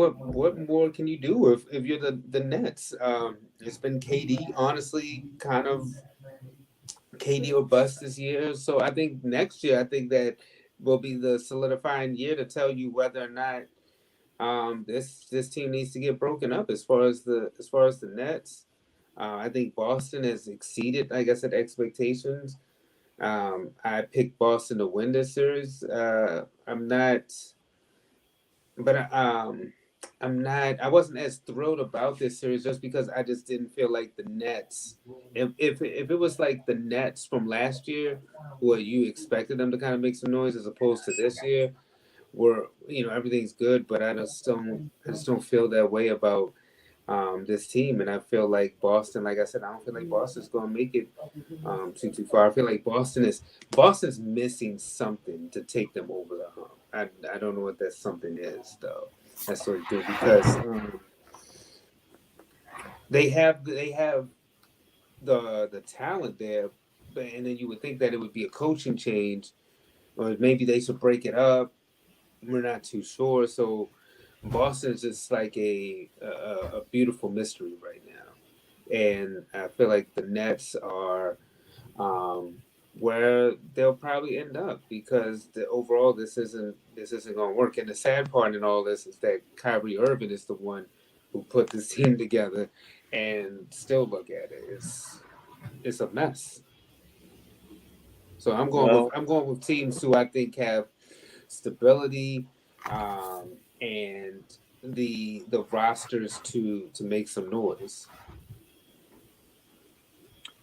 more can you do if you're the Nets? It's been KD, honestly, kind of KD or bust this year. So I think next year, I think that will be the solidifying year to tell you whether or not this team needs to get broken up as far as the Nets. I think Boston has exceeded, like I said, expectations. I picked Boston to win this series. I'm not, but I'm not. I wasn't as thrilled about this series just because I just didn't feel like the Nets. If it was like the Nets from last year, where you expected them to kind of make some noise, as opposed to this year, where everything's good, but I just don't feel that way about this team, and I feel like Boston. Like I said, I don't feel like Boston's going to make it too far. I feel like Boston's missing something to take them over the hump. I don't know what that something is though. That's what they do because they have the talent there, and then you would think that it would be a coaching change, or maybe they should break it up. We're not too sure. So Boston's just like a beautiful mystery right now, and I feel like the Nets are where they'll probably end up because overall this isn't going to work. And the sad part in all this is that Kyrie Irving is the one who put this team together, and still look at it, it's a mess. So Well, I'm going with teams who I think have stability, and the rosters to make some noise.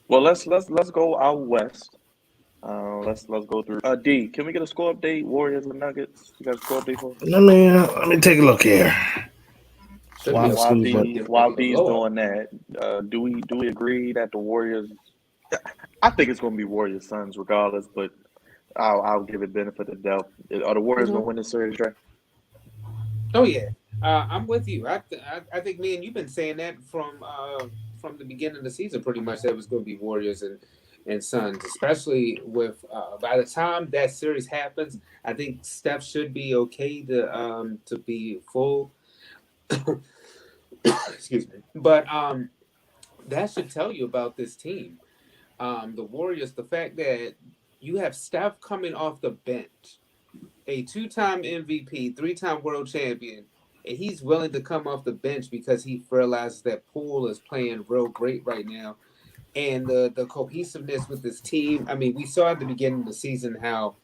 well, let's go out west. Let's go through. D, can we get a score update? Warriors and Nuggets. You got a score update for us? Let me take a look here. Should be While a While Steve's pretty look, D while regular D is blowout. doing that, do we agree that the Warriors? I think it's going to be Warriors Suns regardless, but I'll give it benefit of the doubt. Are the Warriors going to win this series, Dre? Oh yeah, I'm with you. I think me and you've been saying that from the beginning of the season, pretty much that it was going to be Warriors and Suns, especially with by the time that series happens, I think Steph should be okay to be full. Excuse me, but that should tell you about this team. The Warriors, the fact that you have Steph coming off the bench, a two-time MVP, three-time world champion, and he's willing to come off the bench because he realizes that Poole is playing real great right now. And the cohesiveness with this team. I mean, we saw at the beginning of the season how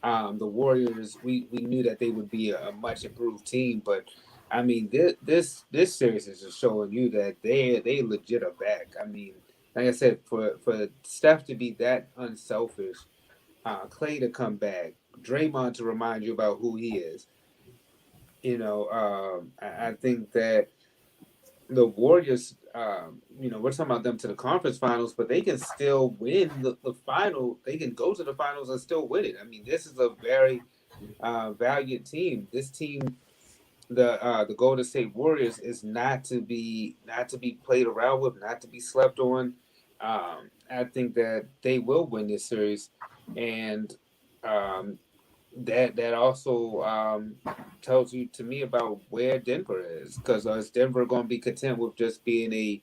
the Warriors, we knew that they would be a much improved team, but I mean, this series is just showing you that they legit are back. I mean, like I said, for Steph to be that unselfish, Clay to come back, Draymond to remind you about who he is. I think that the Warriors, we're talking about them to the conference finals, but they can still win the final. They can go to the finals and still win it. I mean, this is a very valiant team. This team, the Golden State Warriors, is not to be played around with, not to be slept on. I think that they will win this series, and um, that also tells you to me about where Denver is, because is Denver going to be content with just being a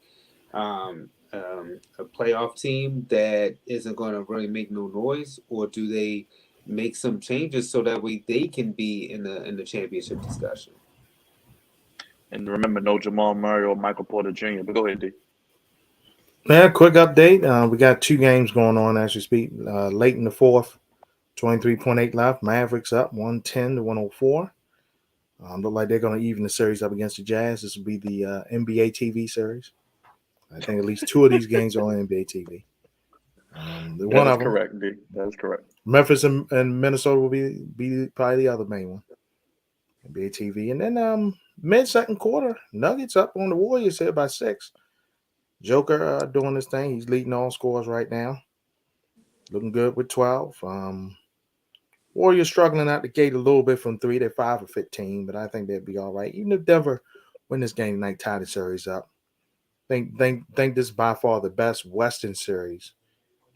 playoff team that isn't going to really make no noise, or do they make some changes so that way they can be in the championship discussion? And remember, no Jamal Murray or Michael Porter Jr. But go ahead, D. Yeah, quick update. We got 2 games going on as we speak. Late in the fourth, 23.8 left. Mavericks up 110-104. Look like they're going to even the series up against the Jazz. This will be the NBA TV series. I think at least 2 of these games are on NBA TV. That One is of them, correct, D. That is correct. Memphis and Minnesota will be probably the other main one, NBA TV. And then mid second quarter, Nuggets up on the Warriors here by 6. Joker doing this thing. He's leading all scores right now. Looking good with 12. Warriors struggling out the gate a little bit from 3. They're 5 of 15, but I think they'll be all right. Even if Denver win this game tonight, tie the series up. Think this is by far the best Western series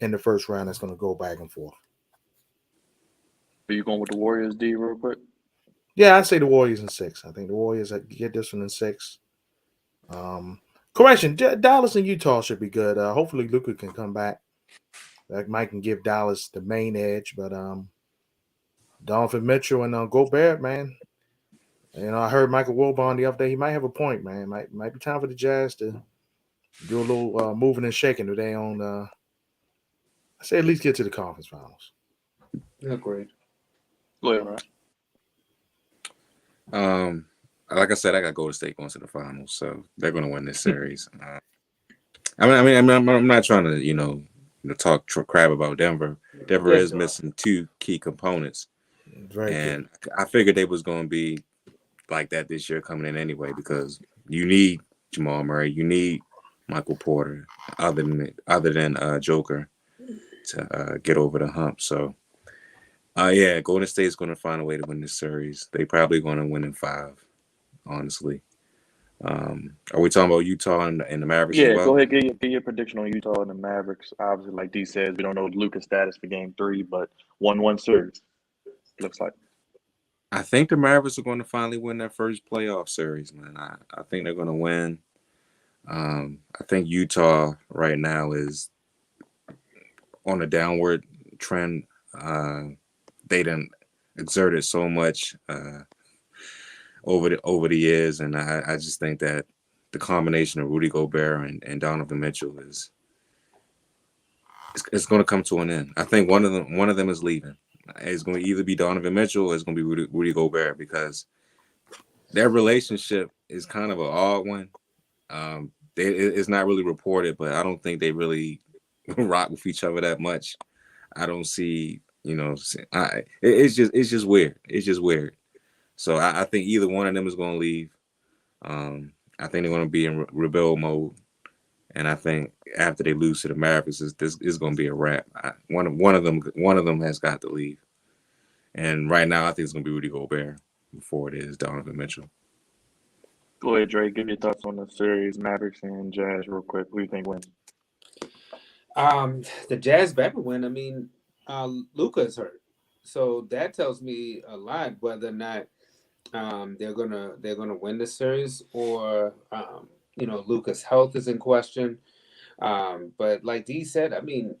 in the first round that's going to go back and forth. Are you going with the Warriors, D, real quick? Yeah, I'd say the Warriors in 6. I think the Warriors get this one in 6. Correction, Dallas and Utah should be good. Hopefully Luka can come back. That might can give Dallas the main edge, but Donovan Mitchell and Gobert, man. I heard Michael Wilbon the other day. He might have a point, man. Might be time for the Jazz to do a little moving and shaking today on. I say at least get to the conference finals. Yeah, great. Go ahead, right? Like I said, I got Golden State going to the finals, so they're going to win this series. I'm not trying to talk crap about Denver. Denver Yes, is missing 2 key components, Very and I figured they was going to be like that this year coming in anyway, because you need Jamal Murray, you need Michael Porter, other than Joker, to get over the hump. So, yeah, Golden State's going to find a way to win this series. They probably going to win in 5, honestly. Are we talking about Utah and the Mavericks as Yeah, well? go ahead. Get your prediction on Utah and the Mavericks. Obviously, like D says, we don't know Luka's status for Game 3, but 1-1 series looks like. I think the Mavericks are going to finally win their first playoff series, man. I think they're going to win. I think Utah right now is on a downward trend. They done exerted so much over the years, and I just think that the combination of Rudy Gobert and Donovan Mitchell it's going to come to an end. I think one of them is leaving. It's going to either be Donovan Mitchell or it's going to be Rudy Gobert, because their relationship is kind of an odd one. It's not really reported, but I don't think they really rock with each other that much. I don't see, it's just weird. It's just weird. So I think either one of them is going to leave. I think they're going to be in rebel mode, and I think after they lose to the Mavericks, this is going to be a wrap. One of them has got to leave, and right now I think it's going to be Rudy Gobert before it is Donovan Mitchell. Go ahead, Dre. Give your thoughts on the series, Mavericks and Jazz, real quick. Who do you think wins? The Jazz better win. I mean, Luka is hurt, so that tells me a lot whether or not they're gonna win the series, or Luka's health is in question. But like D said, I mean,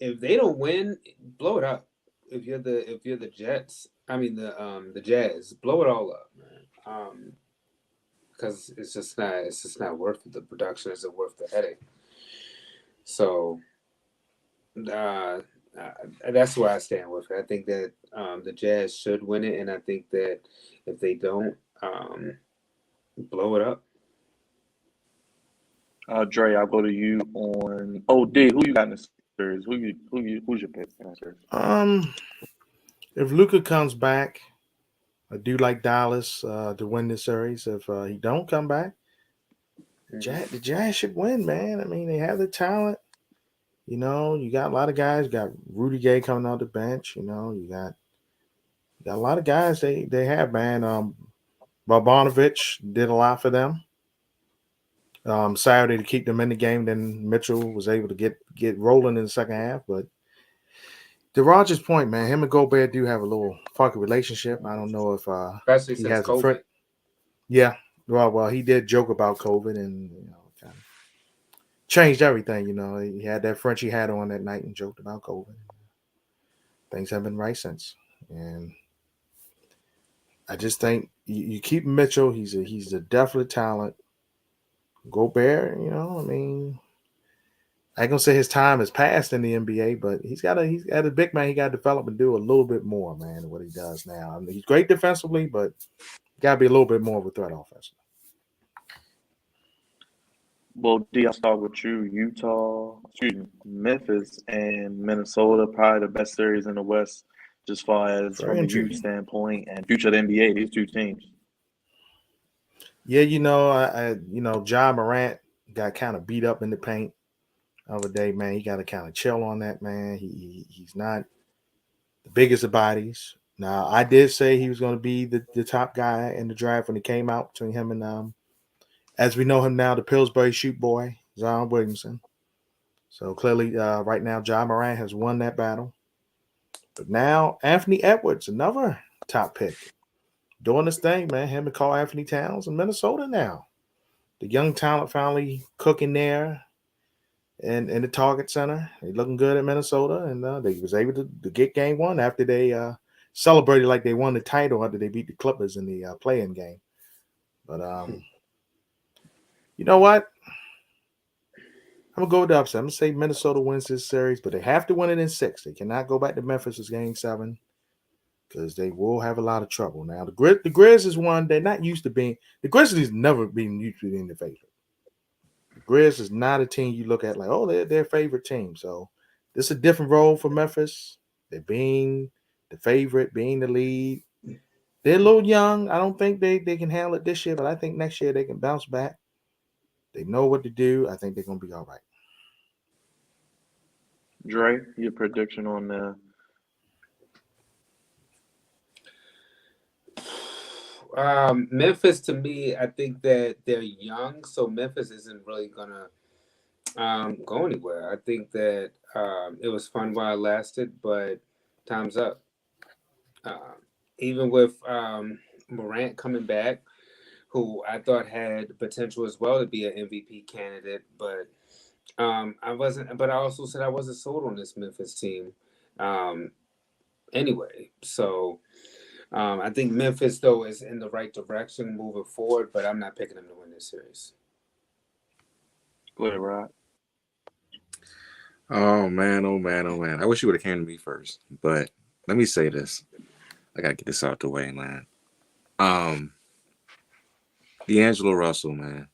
if they don't win, blow it up. If you're the Jets, I mean the Jazz, blow it all up, man. Because it's just not worth it. The production isn't worth the headache. So uh, that's where I stand with it. I think that the Jazz should win it, and I think that if they don't, Blow it up. Dre, I'll go to you on OD. Who you got in the series? Who's your pick in the series? If Luka comes back, I do like Dallas to win this series. If he don't come back, the Giants should win, man. I mean, they have the talent. You know, you got a lot of guys. You got Rudy Gay coming off the bench. You know, you got a lot of guys. They have, man. Bogdanovich did a lot for them. Saturday to keep them in the game. Then Mitchell was able to get rolling in the second half. But to Roger's point, man, him and Gobert do have a little funky relationship. I don't know if Especially he since has a COVID. friend. Yeah, well, he did joke about COVID and kind of changed everything. You know, he had that Frenchie hat on that night and joked about COVID. Things have been right since, and I just think you keep Mitchell. He's a definite talent. Gobert, I mean, I ain't gonna say his time has passed in the NBA, but he's got a big man. He got to develop and do a little bit more, man, than what he does now. I mean, he's great defensively, but got to be a little bit more of a threat offensively. Well, D, I'll start with you. Memphis and Minnesota, probably the best series in the West, just far as Very from a youth intriguing. standpoint and future of the NBA. These two teams. Yeah, Ja Morant got kind of beat up in the paint the other day, man. He got to kind of chill on that, man. He's not the biggest of bodies. Now, I did say he was going to be the top guy in the draft when he came out between him and as we know him now, the Pillsbury shoot boy, Zion Williamson. So clearly, right now, Ja Morant has won that battle. But now, Anthony Edwards, another top pick, doing this thing, man. Him and Karl Anthony Towns in Minnesota now. The young talent finally cooking there in the Target Center. They looking good at Minnesota, and they was able to get game one after they celebrated like they won the title after they beat the Clippers in the play-in game. But you know what? I'm gonna go with the upset. I'm gonna say Minnesota wins this series, but they have to win it in 6. They cannot go back to Memphis as game 7 because they will have a lot of trouble. Now the Grizz is one they're not used to being. The Grizzlies never been used to being the favorite. The Grizz is not a team you look at like, oh, they're their favorite team. So this is a different role for Memphis. They're being the favorite, being the lead. They're a little young. I don't think they can handle it this year, but I think next year they can bounce back. They know what to do. I think they're gonna be all right. Dre, your prediction on Memphis, to me, I think that they're young, so Memphis isn't really gonna go anywhere. I think that it was fun while it lasted, but time's up. Even with Morant coming back, who I thought had potential as well to be an MVP candidate, but I wasn't. But I also said I wasn't sold on this Memphis team. Anyway, so I think Memphis though is in the right direction moving forward, but I'm not picking them to win this series. Go ahead, Rod. Oh man, oh man, oh man. I wish you would have came to me first. But let me say this. I gotta get this out the way, man. D'Angelo Russell, man.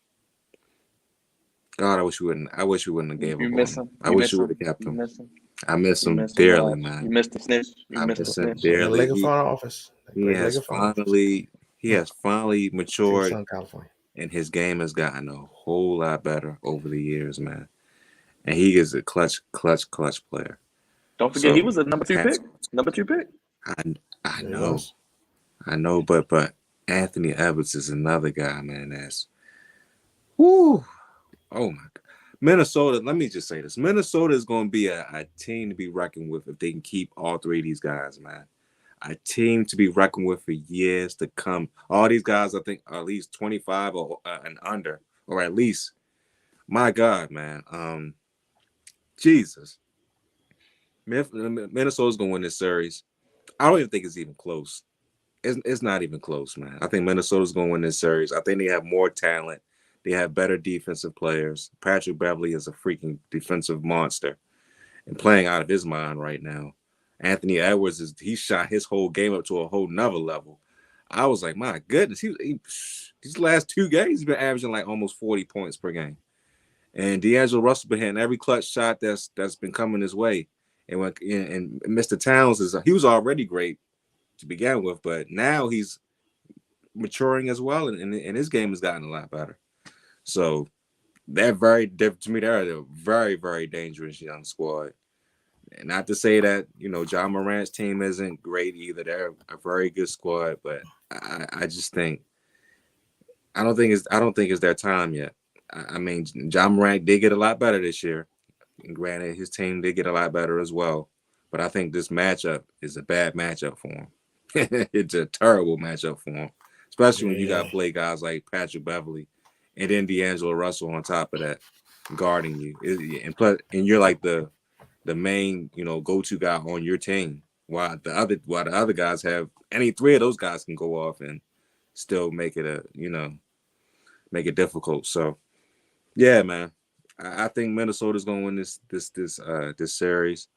God, I wish we wouldn't have gave You up miss on him. him. I You wish miss you would him. have kept You him. miss him. I miss You him miss him, dearly, Raj. man. You missed the snitch. You I missed the miss him snitch. Great dearly. Lakers front office. He Great has Lakers front office. finally matured, Southern California. and his game has gotten a whole lot better over the years, man. And he is a clutch player. Don't forget, he So was a number 2 hats pick. Number 2 pick. I There he know. was. I know, but Anthony Edwards is another guy, man. That's whoo. Oh my God. Minnesota, let me just say this. Minnesota is going to be a team to be reckoned with if they can keep all 3 of these guys, man. A team to be reckoned with for years to come. All these guys, I think, are at least 25 or and under, or at least, my God, man. Jesus. Minnesota's going to win this series. I don't even think it's even close. It's not even close, man. I think Minnesota's going to win this series. I think they have more talent. They have better defensive players. Patrick Beverly is a freaking defensive monster and playing out of his mind right now. Anthony Edwards he shot his whole game up to a whole nother level. I was like, my goodness, these last 2 games, he's been averaging like almost 40 points per game. And D'Angelo Russell been hitting every clutch shot that's been coming his way. And Mr. Towns he was already great to begin with, but now he's maturing as well, and his game has gotten a lot better. So they're to me, they're a very, very dangerous young squad. And not to say that, John Morant's team isn't great either. They're a very good squad, but I just think I don't think it's their time yet. I mean, John Morant did get a lot better this year. And granted, his team did get a lot better as well. But I think this matchup is a bad matchup for him. It's a terrible matchup for him, especially when you got to play guys like Patrick Beverly and then D'Angelo Russell on top of that guarding you. And you're like the main, go-to guy on your team. While the other guys have any 3 of those guys can go off and still make it make it difficult. So yeah, man. I think Minnesota's gonna win this series.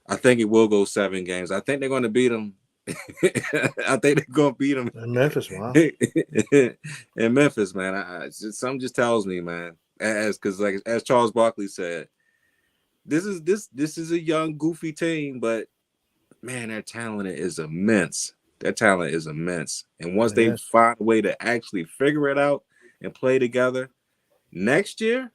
I think it will go 7 games. I think they're gonna beat them. I think they're gonna beat them in Memphis. Wow. In Memphis, man. Something just tells me, man. As Charles Barkley said, this is a young, goofy team, but man, their talent is immense. And once they find a way to actually figure it out and play together next year,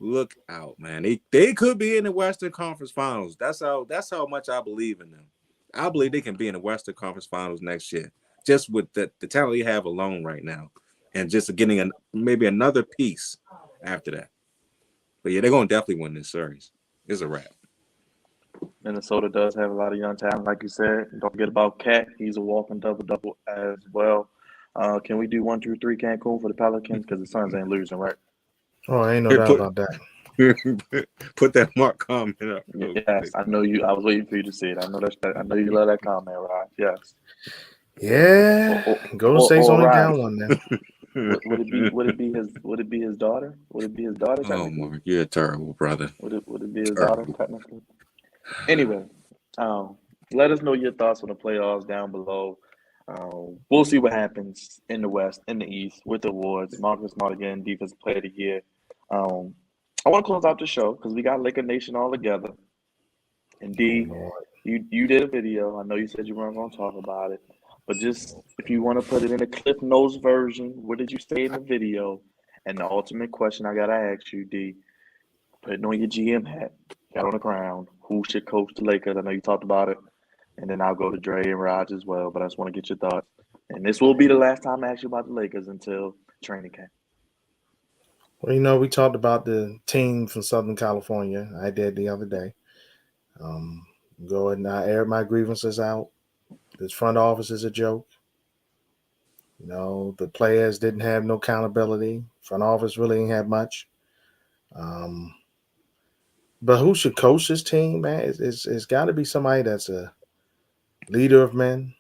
look out, man. They could be in the Western Conference Finals. That's how much I believe in them. I believe they can be in the Western Conference Finals next year, just with the talent they have alone right now, and just getting maybe another piece after that. But yeah, they're going to definitely win this series. It's a wrap. Minnesota does have a lot of young talent, like you said. Don't forget about Cat. He's a walking double-double as well. Can we do 1, 2, 3 Cancun for the Pelicans? Because the Suns ain't losing, right? Oh, ain't no doubt about that. Put that mark comment up. Yes, I know you. I was waiting for you to see it. I know you love that comment, Rod. Yes. Yeah. Golden State's only down 1 now. Would it be his daughter? Would it be his daughter? Oh, Mark, you're terrible, brother. Would it be his daughter technically? Anyway, let us know your thoughts on the playoffs down below. We'll see what happens in the West, in the East, with the awards. Marcus Smart again, Defensive Player of the Year. I want to close out the show because we got Laker Nation all together. And D, you did a video. I know you said you weren't going to talk about it, but just if you want to put it in a Cliff Notes version, what did you say in the video? And the ultimate question I gotta ask you, D, putting on your GM hat, got on the ground, who should coach the Lakers? I know you talked about it. And then I'll go to Dre and Raj as well, but I just want to get your thoughts. And this will be the last time I ask you about the Lakers until training camp. Well, we talked about the team from Southern California. I did the other day. Go ahead and I aired my grievances out. This front office is a joke. The players didn't have no accountability. Front office really didn't have much. But who should coach this team, man? It's got to be somebody that's a leader of men.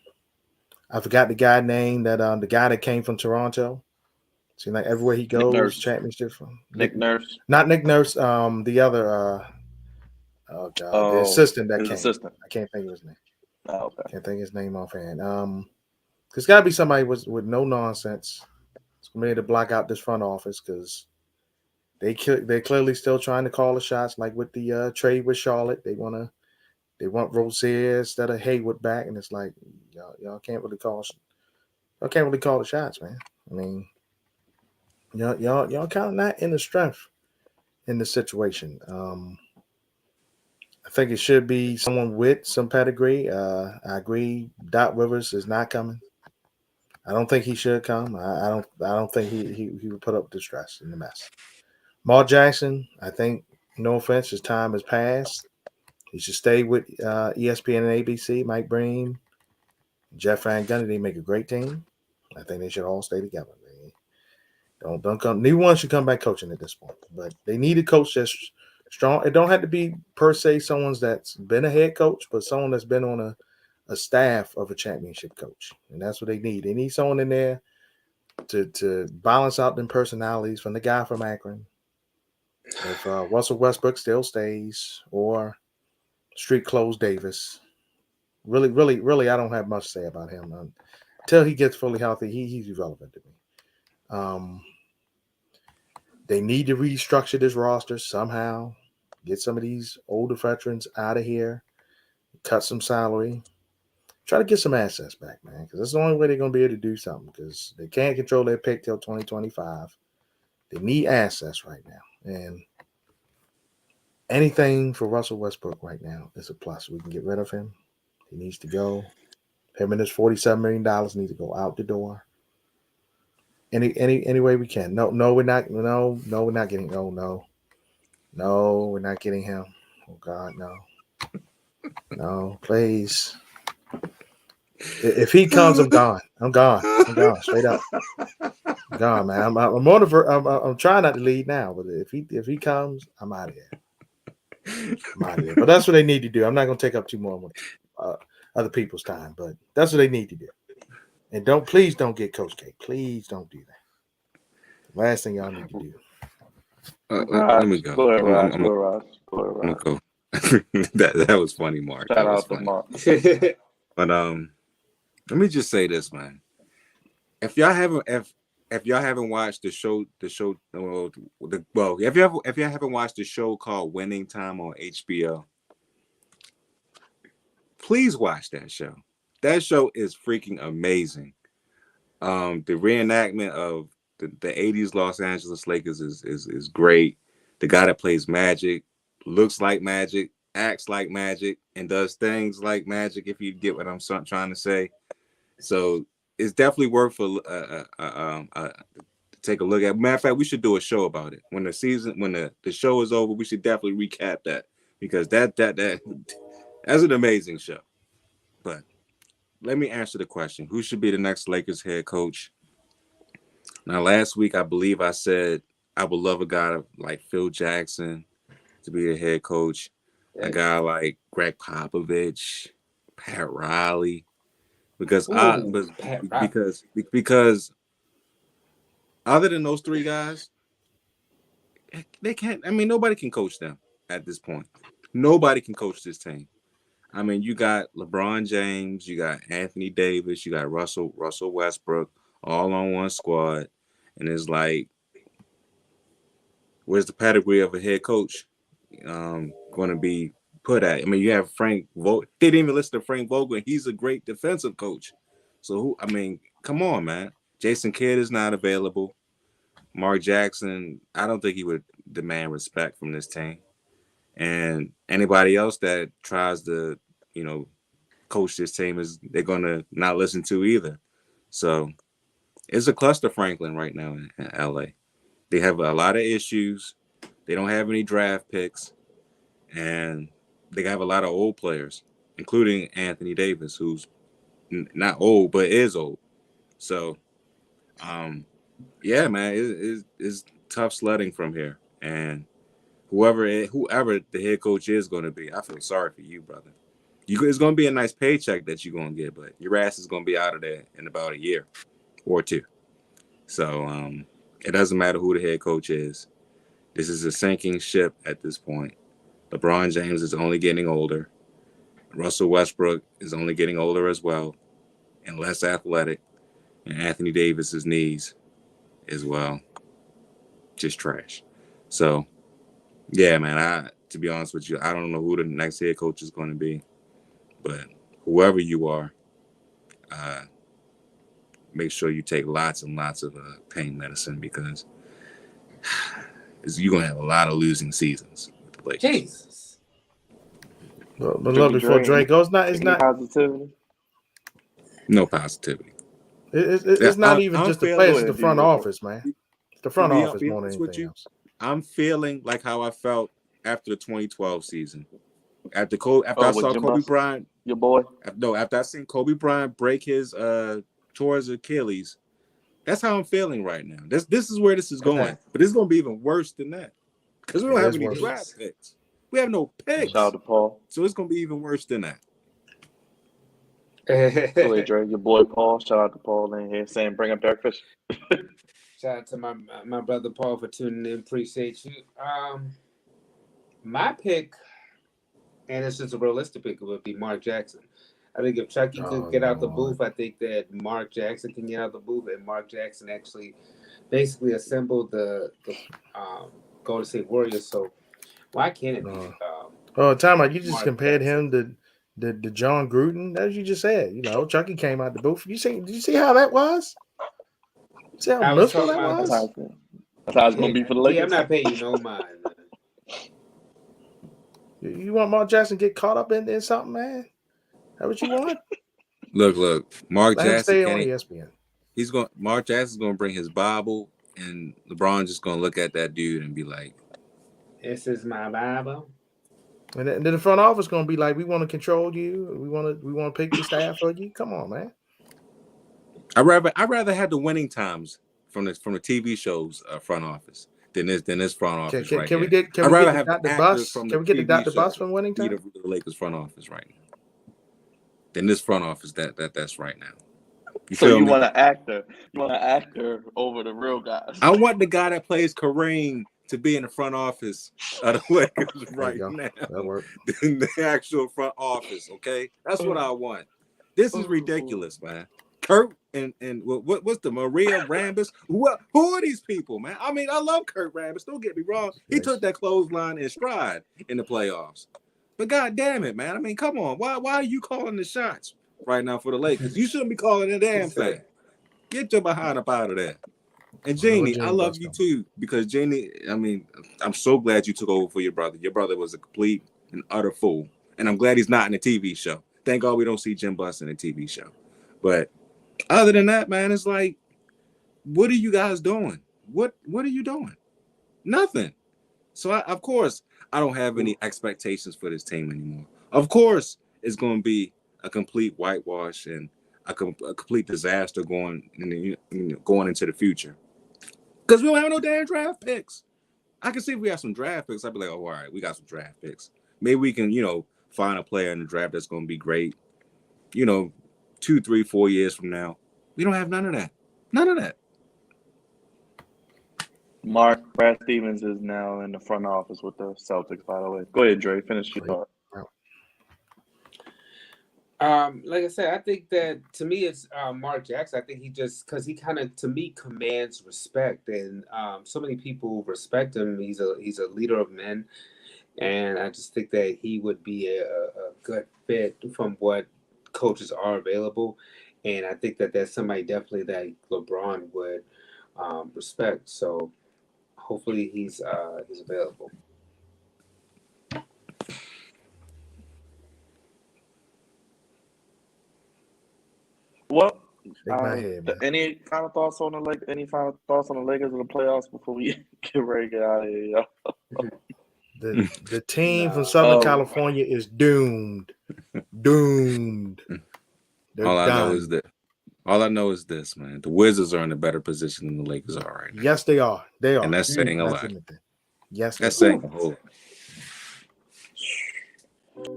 I forgot the guy name the guy that came from Toronto. Seems like everywhere he goes, championship from Nick Nurse. Not Nick Nurse. The other the assistant that came. Assistant. I can't think of his name. Oh, okay. Can't think of his name offhand. There's got to be somebody with no nonsense. It's gonna be to block out this front office because they're clearly still trying to call the shots, like with the trade with Charlotte. They want Rozier instead of Hayward back, and it's like y'all can't really call the shots, man. I mean, y'all kind of not in the strength in this situation. I think it should be someone with some pedigree. I agree. Doc Rivers is not coming. I don't think he should come. I don't think he would put up the stress and the mess. Mark Jackson, I think, no offense, his time has passed. He should stay with ESPN and ABC. Mike Breen, Jeff Van Gundy, they make a great team. I think they should all stay together. Don't come. Neither one should come back coaching at this point. But they need a coach that's strong. It don't have to be per se someone that's been a head coach, but someone that's been on a staff of a championship coach. And that's what they need. They need someone in there to balance out them personalities from the guy from Akron. If Russell Westbrook still stays, or Street Clothes Davis. Really, I don't have much to say about him. Until he gets fully healthy, he's irrelevant to me. They need to restructure this roster somehow. Get some of these older veterans out of here. Cut some salary. Try to get some assets back, man, because that's the only way they're going to be able to do something, because they can't control their pick till 2025. They need assets right now. And anything for Russell Westbrook right now is a plus. We can get rid of him. He needs to go. Him and his $47 million need to go out the door. Any way we can. No, we're not. No, we're not getting. No, we're not getting him. Oh God, no, please. If he comes, I'm gone. I'm gone. Straight up. I'm gone, man. I'm on the. I'm trying not to lead now, but if he comes, I'm out of here. But that's what they need to do. I'm not going to take up too more other people's time, but that's what they need to do. And please don't get Coach K. Please don't do that. Last thing y'all need to do. Let me go. Go ahead, Raj. I'm gonna go. that was funny, Mark. Shout out to Mark. But let me just say this, man. If y'all haven't watched the show, if you haven't watched the show called Winning Time on HBO, please watch that show. That show is freaking amazing. The reenactment of the 80s Los Angeles Lakers is great. The guy that plays Magic looks like Magic, acts like Magic, and does things like Magic, if you get what I'm trying to say. So it's definitely worth to take a look at. Matter of fact, we should do a show about it. When the show is over, we should definitely recap that, because that's an amazing show. But let me answer the question. Who should be the next Lakers head coach? Now, last week, I believe I said I would love a guy like Phil Jackson to be a head coach. Yeah. A guy like Greg Popovich, Pat Riley. Because other than those three guys, they can't. I mean, nobody can coach them at this point. Nobody can coach this team. I mean, you got LeBron James, you got Anthony Davis, you got Russell Westbrook, all on one squad, and it's like, where's the pedigree of a head coach going to be put at? I mean, you have Frank Vogel. They didn't even listen to Frank Vogel, and he's a great defensive coach. So come on, man. Jason Kidd is not available. Mark Jackson, I don't think he would demand respect from this team. And anybody else that tries to, coach this team, they're going to not listen to either. So it's a cluster Franklin right now in LA. They have a lot of issues. They don't have any draft picks. And they have a lot of old players, including Anthony Davis, who's not old, but is old. So, yeah, man, it's tough sledding from here. And whoever the head coach is going to be, I feel sorry for you, brother. It's going to be a nice paycheck that you're going to get, but your ass is going to be out of there in about a year or two. So it doesn't matter who the head coach is. This is a sinking ship at this point. LeBron James is only getting older. Russell Westbrook is only getting older as well and less athletic. And Anthony Davis's knees as well. Just trash. So, yeah, man, to be honest with you, I don't know who the next head coach is going to be. But whoever you are, make sure you take lots and lots of pain medicine, because you're going to have a lot of losing seasons with the Lakers. Jesus. But love before Drake goes, it's not positivity. No positivity. It's not even just the players, it's the front office, man. It's the front office more than anything else. I'm feeling like how I felt after the 2012 season. After I saw Kobe Bryant, your boy. No, after I seen Kobe Bryant break his tore his Achilles, that's how I'm feeling right now. This is where this is going, but it's going to be even worse than that, because we don't have any draft picks. We have no picks. Shout out to Paul. So it's going to be even worse than that. Hey, Dre, your boy Paul. Shout out to Paul in here saying bring up Derek Fisher. Shout out to my brother Paul for tuning in. Appreciate you. My pick, and it's just a realistic pick, would be Mark Jackson. I think if Chucky could get out the Lord. booth, I think that Mark Jackson can get out the booth, and Mark Jackson actually basically assembled the Golden State Warriors. So why can't it be? Time out. You just Mark compared Jackson. him to John Gruden. As you just said, Chucky came out the booth. Did you see how that was? See how I was miserable talking that about was? That's how it's going to be for the Lakers. I'm not paying you no mind, man. You want Mark Jackson to get caught up in something, man? That what you want? Look. Mark Let him Jackson stay on ESPN. Mark Jackson's gonna bring his Bible, and LeBron just gonna look at that dude and be like, "This is my Bible." And then the front office gonna be like, "We want to control you. We want to pick the staff for you. Come on, man." I'd rather have the winning times from the TV shows front office than this front office Can here. we get I'd rather the have Dr. the Bus? actors from Can we get the Dr. Bus from winning time? The Lakers front office right now than this front office that's right now. You want an actor? You want an actor over the real guys? I want the guy that plays Kareem to be in the front office of the Lakers right now. That works. In the actual front office, okay? That's what I want. This is ridiculous, man. Kurt and what's the Maria Rambis? Who are these people, man? I mean, I love Kurt Rambis. Don't get me wrong. He took that clothesline in stride in the playoffs. But god damn it, man. I mean, come on. Why are you calling the shots right now for the Lakers? You shouldn't be calling a damn thing. Get your behind up out of there. And Jeannie, I love you too, because Jeannie, I mean, I'm so glad you took over for your brother. Your brother was a complete and utter fool. And I'm glad he's not in a TV show. Thank God we don't see Jim Buss in a TV show. But other than that, man, it's like, what are you guys doing? What are you doing? Nothing. So, of course, I don't have any expectations for this team anymore. Of course, it's going to be a complete whitewash and a complete disaster going into the future. Because we don't have no damn draft picks. I can see if we have some draft picks, I'd be like, oh, all right, we got some draft picks. Maybe we can, find a player in the draft that's going to be great, 2, 3, 4 years from now. We don't have none of that. None of that. Brad Stevens is now in the front office with the Celtics, by the way. Go ahead, Dre. Finish your thought. Like I said, I think that to me it's Mark Jackson. I think he just because he kind of to me commands respect, and so many people respect him. He's a leader of men, and I just think that he would be a good fit from what coaches are available, and I think that that's somebody definitely that LeBron would respect. So hopefully he's available. Well, head, any final thoughts on the Lakers? Any final thoughts on the Lakers in the playoffs before we get ready to get out of here, y'all? The team from Southern California is doomed. Doomed. All I know is this, man. The Wizards are in a better position than the Lakers are right now. Yes, they are. They are. And that's saying a lot. Yes, that's saying a whole lot.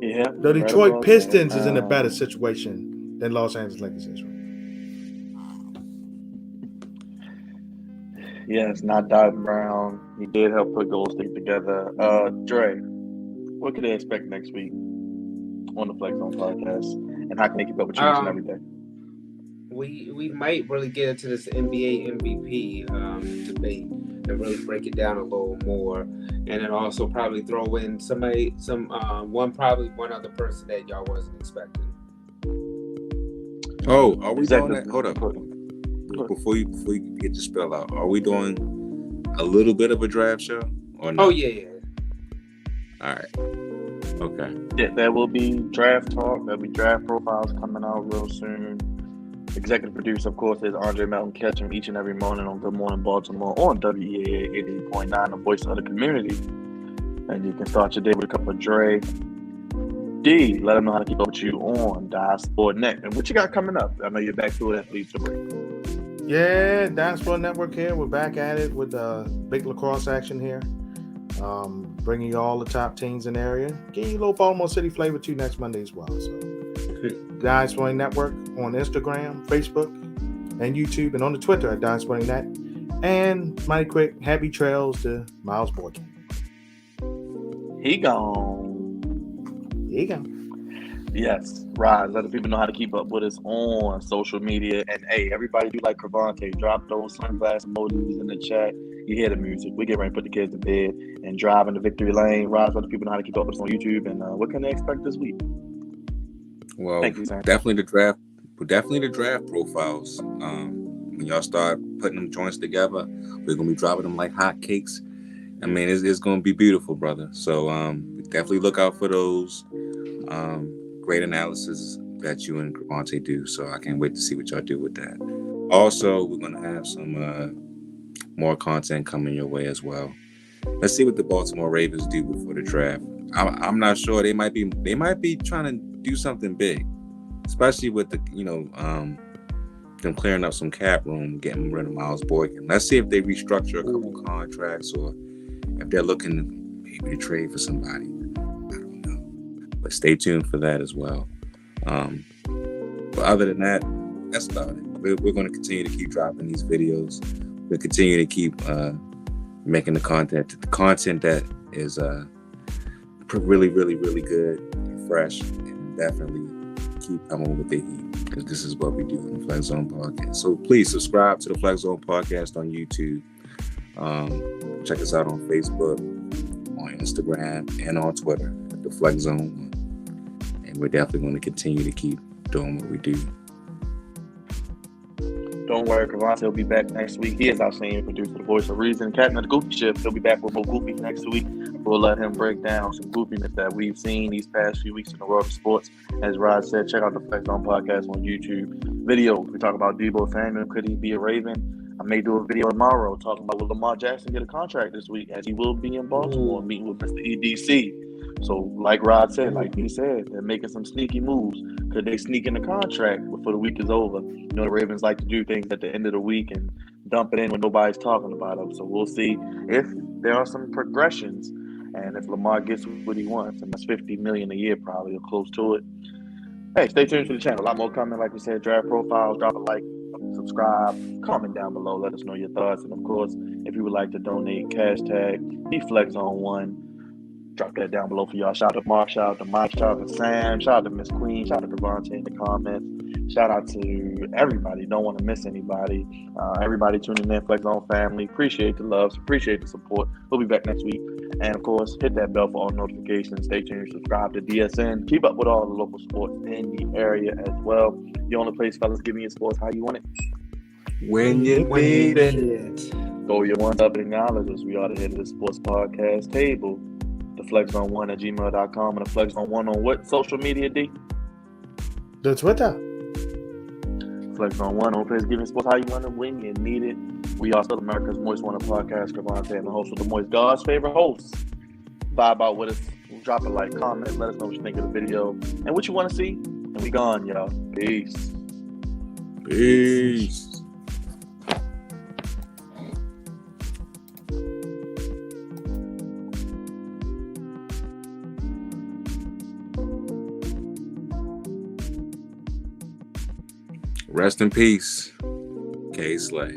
Yeah. The Detroit Pistons is in a better situation than Los Angeles Lakers is. Yes, not Doc Brown. He did help put Gold State together. Dre, what can they expect next week on the Flex Zone podcast? And how can they keep up with you each and every day? We might really get into this NBA MVP debate and really break it down a little more, and then also probably throw in one other person that y'all wasn't expecting. Oh, are we doing that? Hold up. Before you get your spell out, are we doing a little bit of a draft show or no? Oh yeah. All right. Okay. Yeah, there will be draft talk. There'll be draft profiles coming out real soon. Executive producer, of course, is Andre Melton. Catch him each and every morning on Good Morning Baltimore on WEAA 88.9, the voice of the community. And you can start your day with a cup of Dre. D, let them know how to keep up with you on Diaspora Net. And what you got coming up? I know you're back to it. Please, yeah, Diaspora Network here. We're back at it with big lacrosse action here. Bringing you all the top teams in the area. Give you a little Baltimore City flavor too next Monday as well. So, Diaspora Network on Instagram, Facebook, and YouTube, and on the Twitter at Diaspora Net. And mighty quick, happy trails to Miles Boykin. He gone. There you go. Yes, Rise. Let the people know how to keep up with us on social media. And hey, everybody do like Crevonte. Drop those sunglass emojis in the chat. You hear the music. We get ready to put the kids to bed and drive into victory lane. Rise. Let the people know how to keep up with us on YouTube. And what can they expect this week? Well, Thank you, Sam. definitely the draft profiles. When y'all start putting them joints together, we're gonna be dropping them like hotcakes. I mean, it's gonna be beautiful, brother. So definitely look out for those. Great analysis that you and Crevonte do. So I can't wait to see what y'all do with that. Also, we're gonna have some more content coming your way as well. Let's see what the Baltimore Ravens do before the draft. I'm not sure. They might be trying to do something big, especially with the them clearing up some cap room, getting rid of Miles Boykin. Let's see if they restructure a couple contracts or if they're looking maybe to trade for somebody. I don't know, but stay tuned for that as well. But other than that, that's about it. We're going to continue to keep dropping these videos. We'll continue to keep making the content that is really, really, really good and fresh, and definitely keep coming with the heat, because this is what we do on the Flex Zone Podcast. So please subscribe to the Flex Zone Podcast on YouTube. Check us out on Facebook, on Instagram, and on Twitter at the Flex Zone. And we're definitely going to continue to keep doing what we do. Don't worry, Crevonte will be back next week. He is our senior producer, the voice of reason, captain of the Goofy Shift. He'll be back with more Goofy next week. We'll let him break down some goofiness that we've seen these past few weeks in the world of sports. As Rod said, check out the Flex On Podcast on YouTube. Videos, we talk about Deebo Samuel. Could he be a Raven? I may do a video tomorrow talking about will Lamar Jackson get a contract this week, as he will be in Baltimore meeting with Mr. EDC. So, like Rod said, like he said, they're making some sneaky moves. Could they sneak in the contract before the week is over? You know, the Ravens like to do things at the end of the week and dump it in when nobody's talking about them. So we'll see if there are some progressions and if Lamar gets what he wants. And that's $50 million a year probably, or close to it. Hey, stay tuned to the channel. A lot more coming. Like we said, draft profiles. Drop a like, subscribe, comment down below. Let us know your thoughts. And, of course, if you would like to donate, hashtag #BeFlexOn1. Drop that down below for y'all. Shout out to Mark, shout out to Mike, shout out to Sam, shout out to Miss Queen, shout out to Crevonte in the comments. Shout out to everybody. Don't want to miss anybody. Everybody tuning in, Flex On family. Appreciate the love, appreciate the support. We'll be back next week. And, of course, hit that bell for all notifications. Stay tuned, subscribe to DSN. Keep up with all the local sports in the area as well. The only place, fellas, giving you sports how you want it. When you need it. Throw your ones up and acknowledge us. We are the head of the sports podcast table. The FlexZone1 at gmail.com and the FlexZone1 on what social media, D? The Twitter. FlexZone1 on place giving sports how you want it when you need it. We are still America's Moist Wanted podcast. Crevonte and the host of the Moist, God's favorite host. Vibe out with us. Drop a like, comment, let us know what you think of the video and what you want to see. And we gone, y'all. Peace. Peace. Rest in peace, K. Slay.